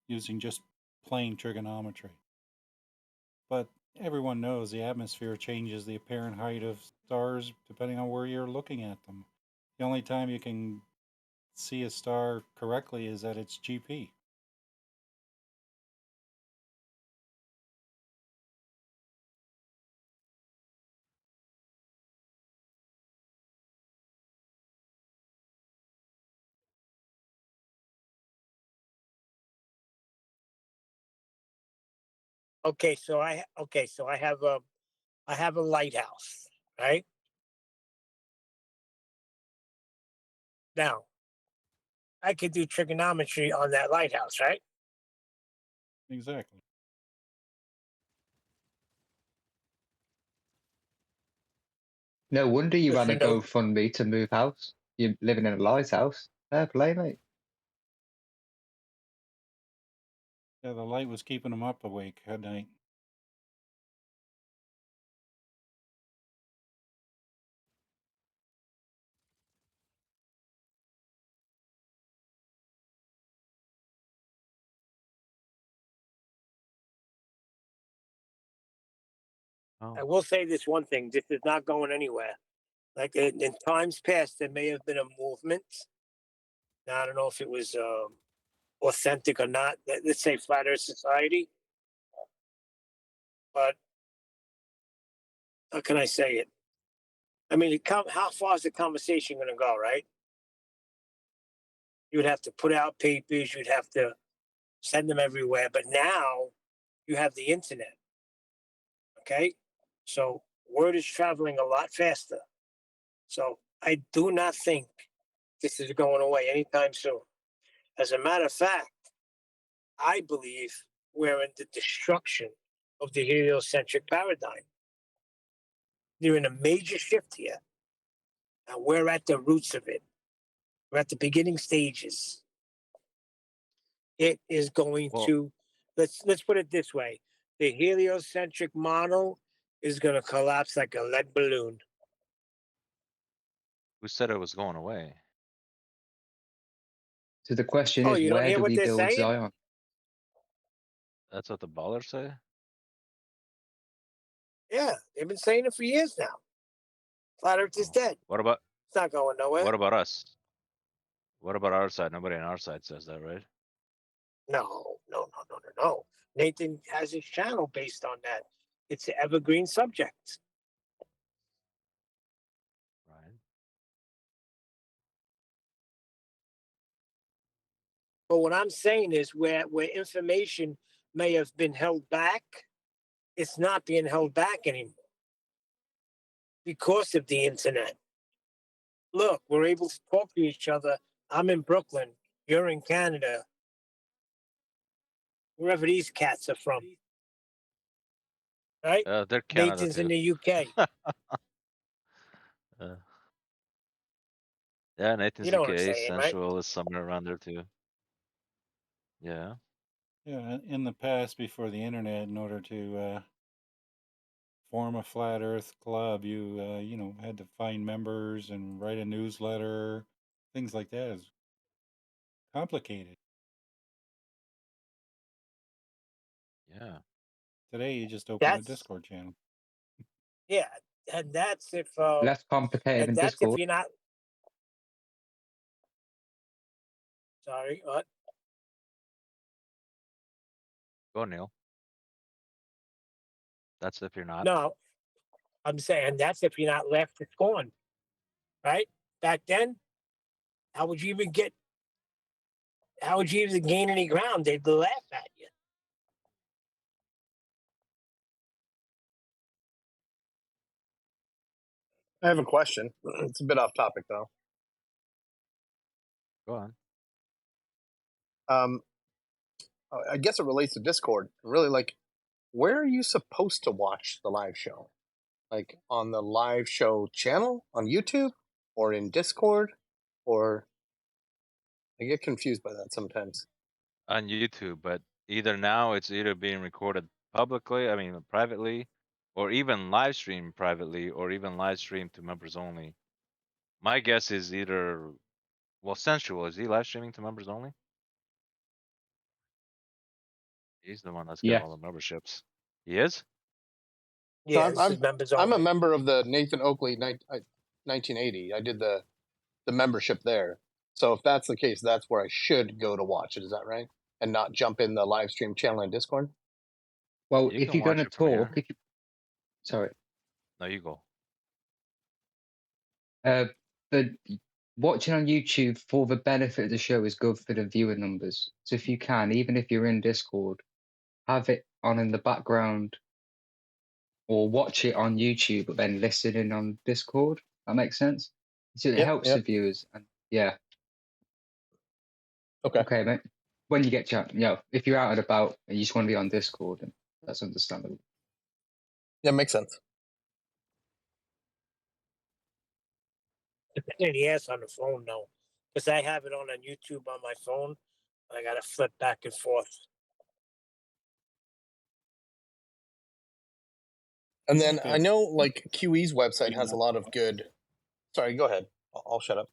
using just plain trigonometry. But everyone knows the atmosphere changes the apparent height of stars depending on where you're looking at them. The only time you can see a star correctly is at its GP. Okay, so I have a lighthouse, right? Now, I could do trigonometry on that lighthouse, right? Exactly. No wonder you Because ran we a know GoFundMe to move house. You're living in a lighthouse. Fair play, mate. Yeah, the light was keeping them up awake at night. I will say this one thing: this is not going anywhere. Like in times past, there may have been a movement. Now I don't know if it was authentic or not. Let's say Flat Earth Society, but how can I say it? I mean, how far is the conversation going to go, right? You would have to put out papers. You'd have to send them everywhere. But now you have the internet. Okay, so word is traveling a lot faster. So I do not think this is going away anytime soon. As a matter of fact, I believe we're in the destruction of the heliocentric paradigm. They're in a major shift here. And we're at the roots of it. We're at the beginning stages. It is going to let's put it this way. The heliocentric model is going to collapse like a lead balloon. Who said it was going away? So the question Oh, is, you don't where hear do what we they're build saying? Zion? That's what the ballers say. Yeah, they've been saying it for years now. Flat Earth is dead. What about It's not going nowhere. what about us? What about our side? Nobody on our side says that, right? No. Nathan has his channel based on that. It's an evergreen subject. Right. But what I'm saying is where information may have been held back, it's not being held back anymore because of the internet. Look, we're able to talk to each other. I'm in Brooklyn. You're in Canada. Wherever these cats are from. right? They're Canada Nathan's too. in the UK. Yeah, Nathan's You know what I'm UK. saying, right? Central is somewhere around there too. Yeah. Yeah, in the past, before the internet, in order to form a flat Earth club, you had to find members and write a newsletter, things like that. Is complicated. Yeah. Today, you just open a That's Discord channel. yeah, and that's if Less complicated than and that's if Discord. you're not. Sorry, what? Go, Neil. That's if you're not. No, I'm saying that's if you're not left to scorn, right? Back then, how would you even get? How would you even gain any ground? They'd laugh at you. I have a question. It's a bit off topic though. Go on. I guess it relates to Discord. Really, like, where are you supposed to watch the live show? Like on the live show channel on YouTube, or in Discord, or I get confused by that sometimes. On YouTube, but it's either being recorded publicly, privately, or even live streamed privately, or even live streamed to members only. My guess is Sensual, is he live streaming to members only? He's the one that's got Yeah. all the memberships. He is? So Yeah, this is members I'm a only. member of the Nathan Oakley 1980. I did the membership there. So if that's the case, that's where I should go to watch it. Is that right? And not jump in the live stream channel in Discord? Well, You if can you're going to watch it from here. talk, sorry. No, you go. But watching on YouTube for the benefit of the show is good for the viewer numbers. So if you can, even if you're in Discord, have it on in the background or watch it on YouTube, but then listen in on Discord. That makes sense. So it helps the viewers. And yeah. Okay, mate. When you get chat, if you're out and about and you just want to be on Discord, then that's understandable. Yeah, makes sense. And yes, on the phone though, because I have it on YouTube on my phone. I gotta flip back and forth. And then I know like QE's website has a lot of good. Sorry, go ahead. I'll shut up.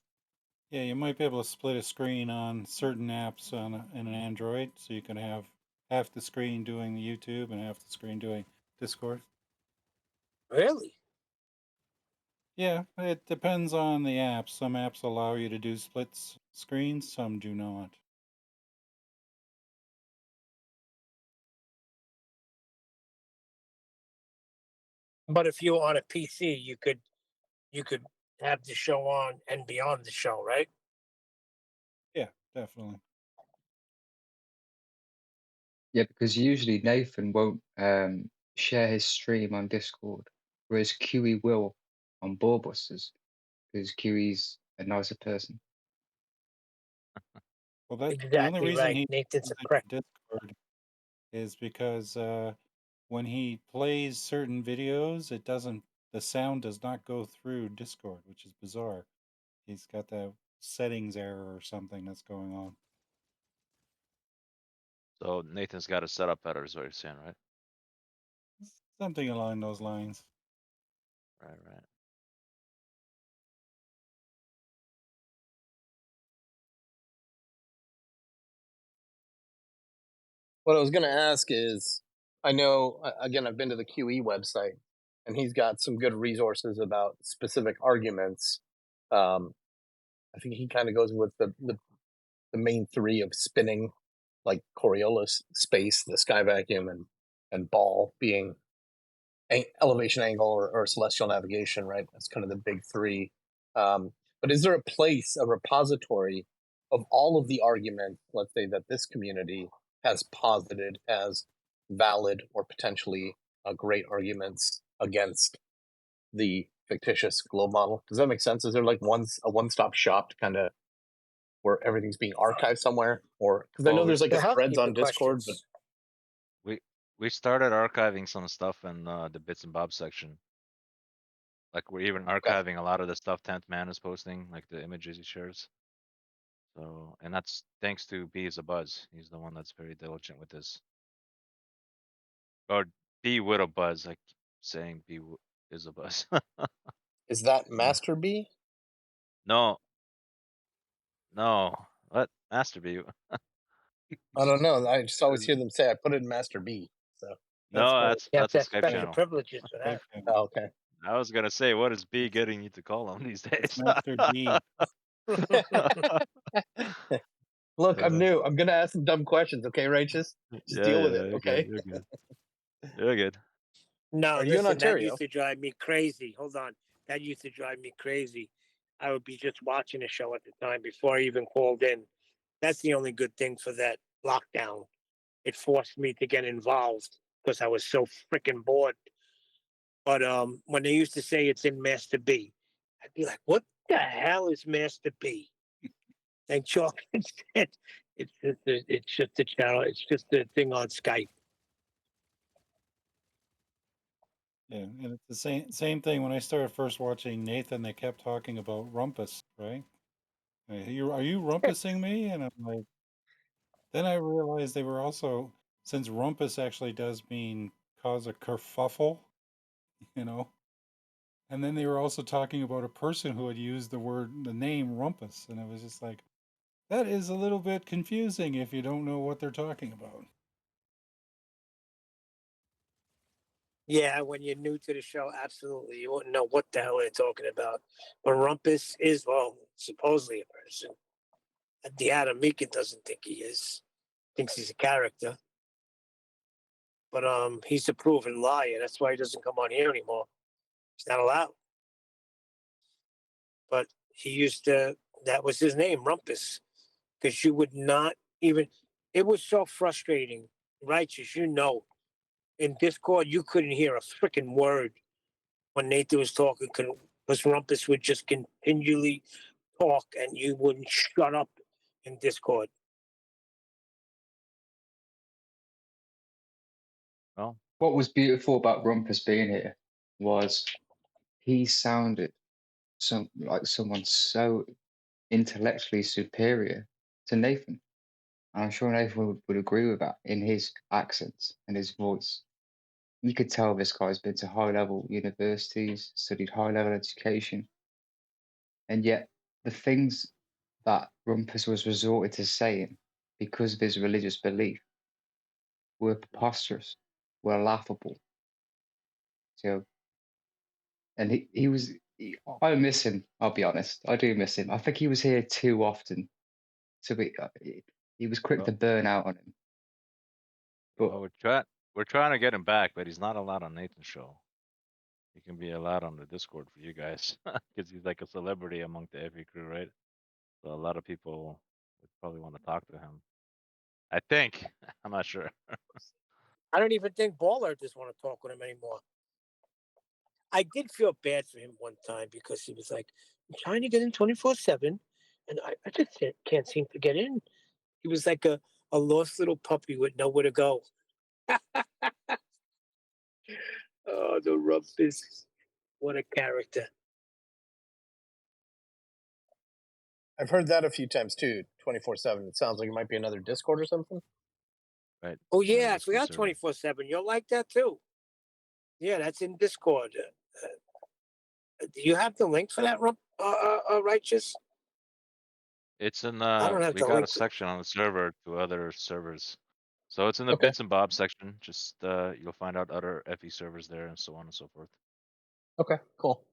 Yeah, you might be able to split a screen on certain apps in an Android, so you can have half the screen doing the YouTube and half the screen doing Discord. Really? Yeah, it depends on the app. Some apps allow you to do split screens, some do not. But if you're on a PC, you could have the show on and be on the show, right? Yeah, definitely. Yeah, because usually Nathan won't share his stream on Discord, whereas QE will on Ballbusters, because QE's a nicer person. Well, the only Exactly reason right. he Nathan's a uses prick. Discord is because when he plays certain videos, the sound does not go through Discord, which is bizarre. He's got that settings error or something that's going on. So Nathan's got it set up better, is what you're saying, right? Something along those lines. Right. What I was going to ask is, I know, again, I've been to the QE website, and he's got some good resources about specific arguments. I think he kind of goes with the main three of spinning, like Coriolis space, the sky vacuum, and ball being elevation angle or celestial navigation, right? That's kind of the big three. But is there a repository of all of the arguments, let's say, that this community has posited as valid or potentially great arguments against the fictitious globe model? Does that make sense? Is there like a one-stop shop to kind of where everything's being archived somewhere? Or because I know there's like a threads on Discord, but We started archiving some stuff in the bits and bobs section. Like we're even archiving a lot of the stuff 10th Man is posting, like the images he shares. So, and that's thanks to B is a Buzz. He's the one that's very diligent with this. Or B with a Buzz, like saying B is a Buzz. Is that Master B? No. No. What? Master B. I don't know. I just always hear them say I put it in Master B. So No, cool. that's a Skype channel. privileges for that. Oh, okay. I was gonna say, what is B getting you to call him these days? Master D. Look, I'm new. I'm gonna ask some dumb questions. Okay, Righteous? Just deal with it. you're Okay. good. You're good. You're good. No, Are you in listen, that Ontario? used to drive me crazy. Hold on. That used to drive me crazy. I would be just watching a show at the time before I even called in. That's the only good thing for that lockdown. It forced me to get involved because I was so freaking bored. But when they used to say it's in Master B, I'd be like, what the hell is Master B? And Chalk said, it's just a channel. It's just a thing on Skype. Yeah, and it's the same thing. When I started first watching Nathan, they kept talking about rumpus, right? Are you rumpusing me? And I'm like, then I realized they were also, since rumpus actually does mean cause a kerfuffle, you know. And then they were also talking about a person who had used the name rumpus, and it was just like, that is a little bit confusing if you don't know what they're talking about. Yeah, when you're new to the show, absolutely. You wouldn't know what the hell they're talking about. But Rumpus is, well, supposedly a person. The Adam Meekin doesn't think he is. Thinks he's a character. But he's a proven liar. That's why he doesn't come on here anymore. He's not allowed. But he used to, that was his name, Rumpus. Because you would not even, it was so frustrating. Righteous, you know. In Discord, you couldn't hear a freaking word when Nathan was talking because Rumpus would just continually talk and you wouldn't shut up in Discord. Well, what was beautiful about Rumpus being here was he sounded like someone so intellectually superior to Nathan. And I'm sure Nathan would agree with that in his accents and his voice. You could tell this guy's been to high level universities, studied high level education. And yet, the things that Rumpus was resorted to saying because of his religious belief were preposterous, were laughable. So, and I miss him, I'll be honest. I do miss him. I think he was here too often. So he was quick to burn out on him. But well, we're trying to get him back, but he's not allowed on Nathan's show. He can be allowed on the Discord for you guys because he's like a celebrity among the Every crew, right? So a lot of people would probably want to talk to him. I think. I'm not sure. I don't even think Baller just want to talk with him anymore. I did feel bad for him one time because he was like, I'm trying to get in 24/7 and I just can't seem to get in. He was like a lost little puppy with nowhere to go. Oh, the Rumpus. What a character. I've heard that a few times too, 24/7. It sounds like it might be another Discord or something. Right. Oh, yeah, I forgot 24/7. You're like that too. Yeah, that's in Discord. Do you have the link for that, Righteous? It's in I don't have we the got a link. section on the server to other servers. So it's in the Okay. bits and bobs section. Just you'll find out other FE servers there and so on and so forth. Okay, cool.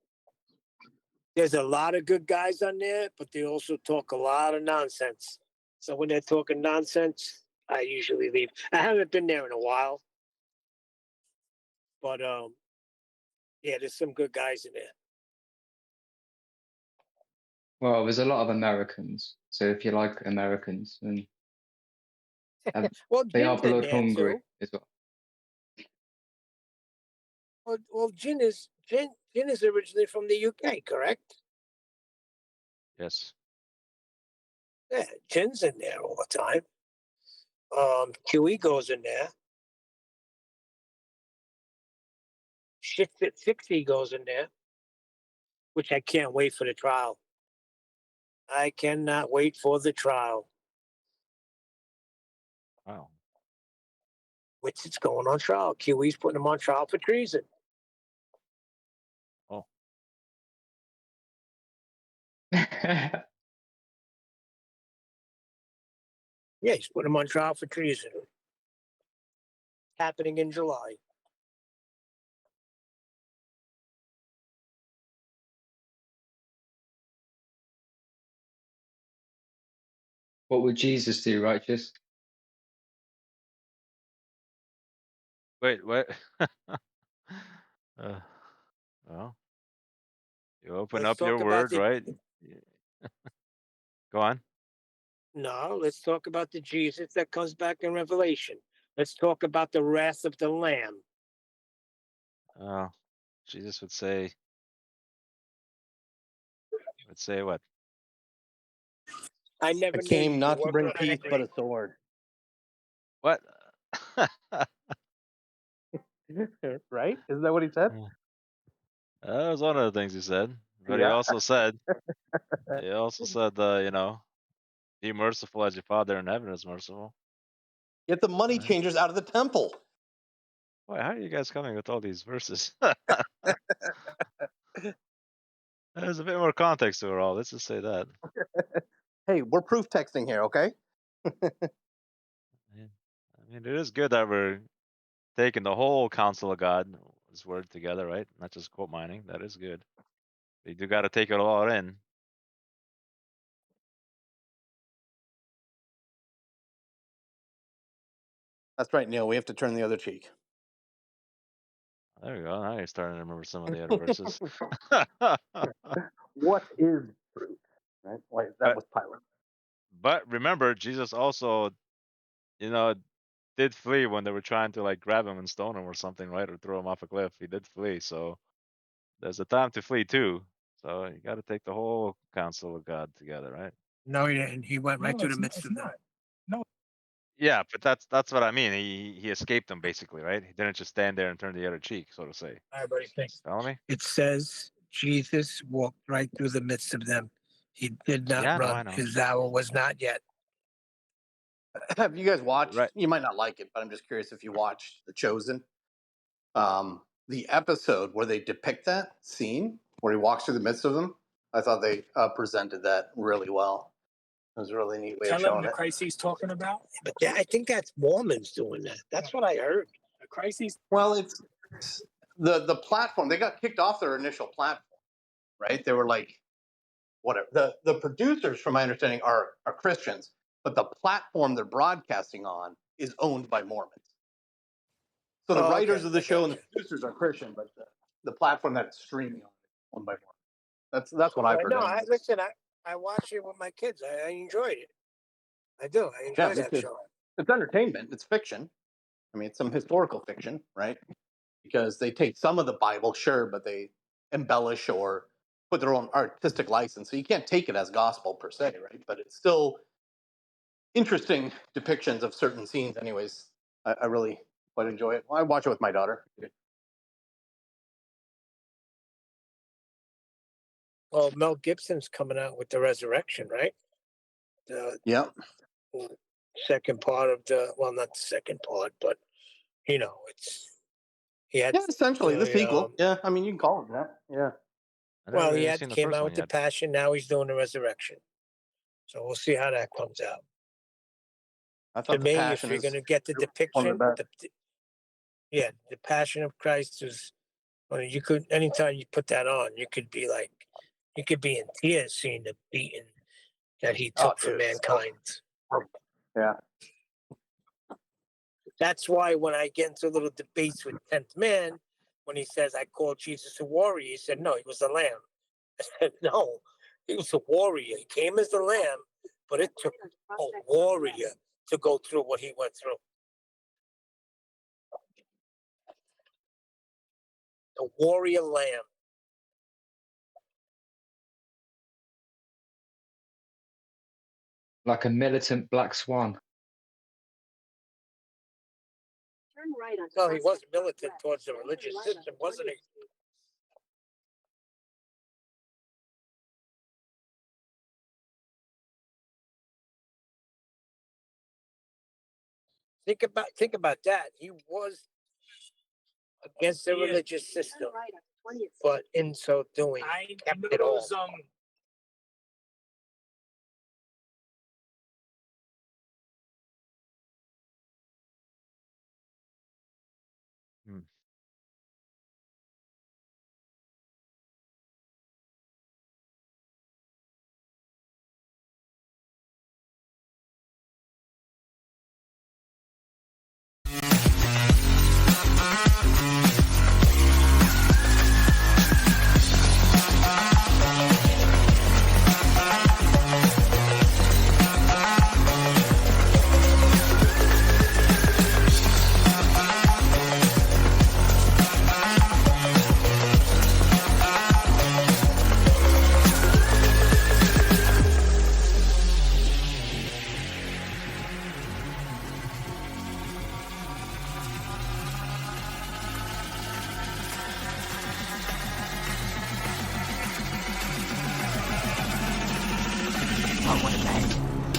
There's a lot of good guys on there, but they also talk a lot of nonsense. So when they're talking nonsense, I usually leave. I haven't been there in a while, but yeah, there's some good guys in there. well, there's a lot of Americans. So if you like Americans, then Well, they are Jin's in blood there hungry too. as well. Well, Jin is originally from the UK, correct? Yes. Yeah, Jin's in there all the time. QE goes in there. six egos in there, which I can't wait for the trial. I cannot wait for the trial. Wow. Which is going on trial. QE's putting him on trial for treason. Oh. Yeah, he's putting him on trial for treason. Happening in July. What would Jesus do, righteous? Wait, what? Well, you open Let's up your talk about word, the right? Go on. No, let's talk about the Jesus that comes back in Revelation. Let's talk about the wrath of the Lamb. Jesus would say what? I I never knew came you not could to work bring with peace, but a sword. What? Right? Isn't that what he said? That was one of the things he said. But Yeah. he also said, you know, be merciful as your Father in heaven is merciful. Get the money Right. changers out of the temple. Boy, how are you guys coming with all these verses? There's a bit more context to it all. Let's just say that. Hey, we're proof texting here, okay? I mean, it is good that we're taking the whole counsel of God, His word together, right? Not just quote mining. That is good. But you do got to take it all in. That's right, Neil. We have to turn the other cheek. There we go. Now you're starting to remember some of the other verses. What is truth? Right? Like that was Pilate. But remember, Jesus also, you know, did flee when they were trying to like grab him and stone him or something, right? Or throw him off a cliff. He did flee. So there's a time to flee too. So you got to take the whole counsel of God together, right? No, he didn't. He went right through the midst of them. Yeah, but that's what I mean. He escaped them basically, right? He didn't just stand there and turn the other cheek, so to say. Everybody thinks. Follow me? It says Jesus walked right through the midst of them. He did not Yeah, I run. know. His hour was not yet. Have you guys watched? Right. You might not like it, but I'm just curious if you watched The Chosen. The episode where they depict that scene where he walks through the midst of them. I thought they presented that really well. It was a really neat way of Tell him showing the it. Christ he's talking about. But I think that's Mormons doing that. That's what I heard. The Christ he's. Well, it's the platform. They got kicked off their initial platform, right? They were like, whatever. The producers, from my understanding, are Christians, but the platform they're broadcasting on is owned by Mormons. So the writers of the show and the producers are Christian, but the platform that it's streaming on is owned by Mormons. That's what I've heard. No, listen. I watched it with my kids. I enjoyed it. I do. I enjoy that show. It's entertainment. It's fiction. I mean, it's some historical fiction, right? Because they take some of the Bible, sure, but they embellish or put their own artistic license. So you can't take it as gospel per se, right? But it's still interesting depictions of certain scenes. Anyways, I really quite enjoy it. I watch it with my daughter. Well, Mel Gibson's coming out with the Resurrection, right? Yeah. Second part of well, not the second part, but he had. Yeah, essentially the sequel. Yeah, I mean you can call it that. Yeah. Well, he came out with the Passion. Now he's doing the Resurrection. So we'll see how that comes out. I thought to the me, Passion if you're is going to get the one of depiction, the best. the Passion of Christ is. Well, you could anytime you put that on, you could be in tears seeing the beating that he took for mankind. Yeah. That's why when I get into little debates with 10th Man, when he says I called Jesus a warrior, he said no, he was a lamb. I said no, he was a warrior. He came as a lamb, but it took a warrior to go through what he went through. A warrior lamb. Like a militant black swan. No, he was militant towards the religious system, wasn't he? Think about that. He was against the religious system, but in so doing, kept it all. Hmm.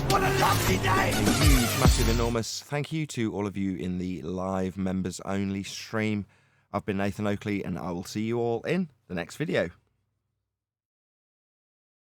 What a lovely day! A huge, massive, enormous thank you to all of you in the live members only stream. I've been Nathan Oakley, and I will see you all in the next video.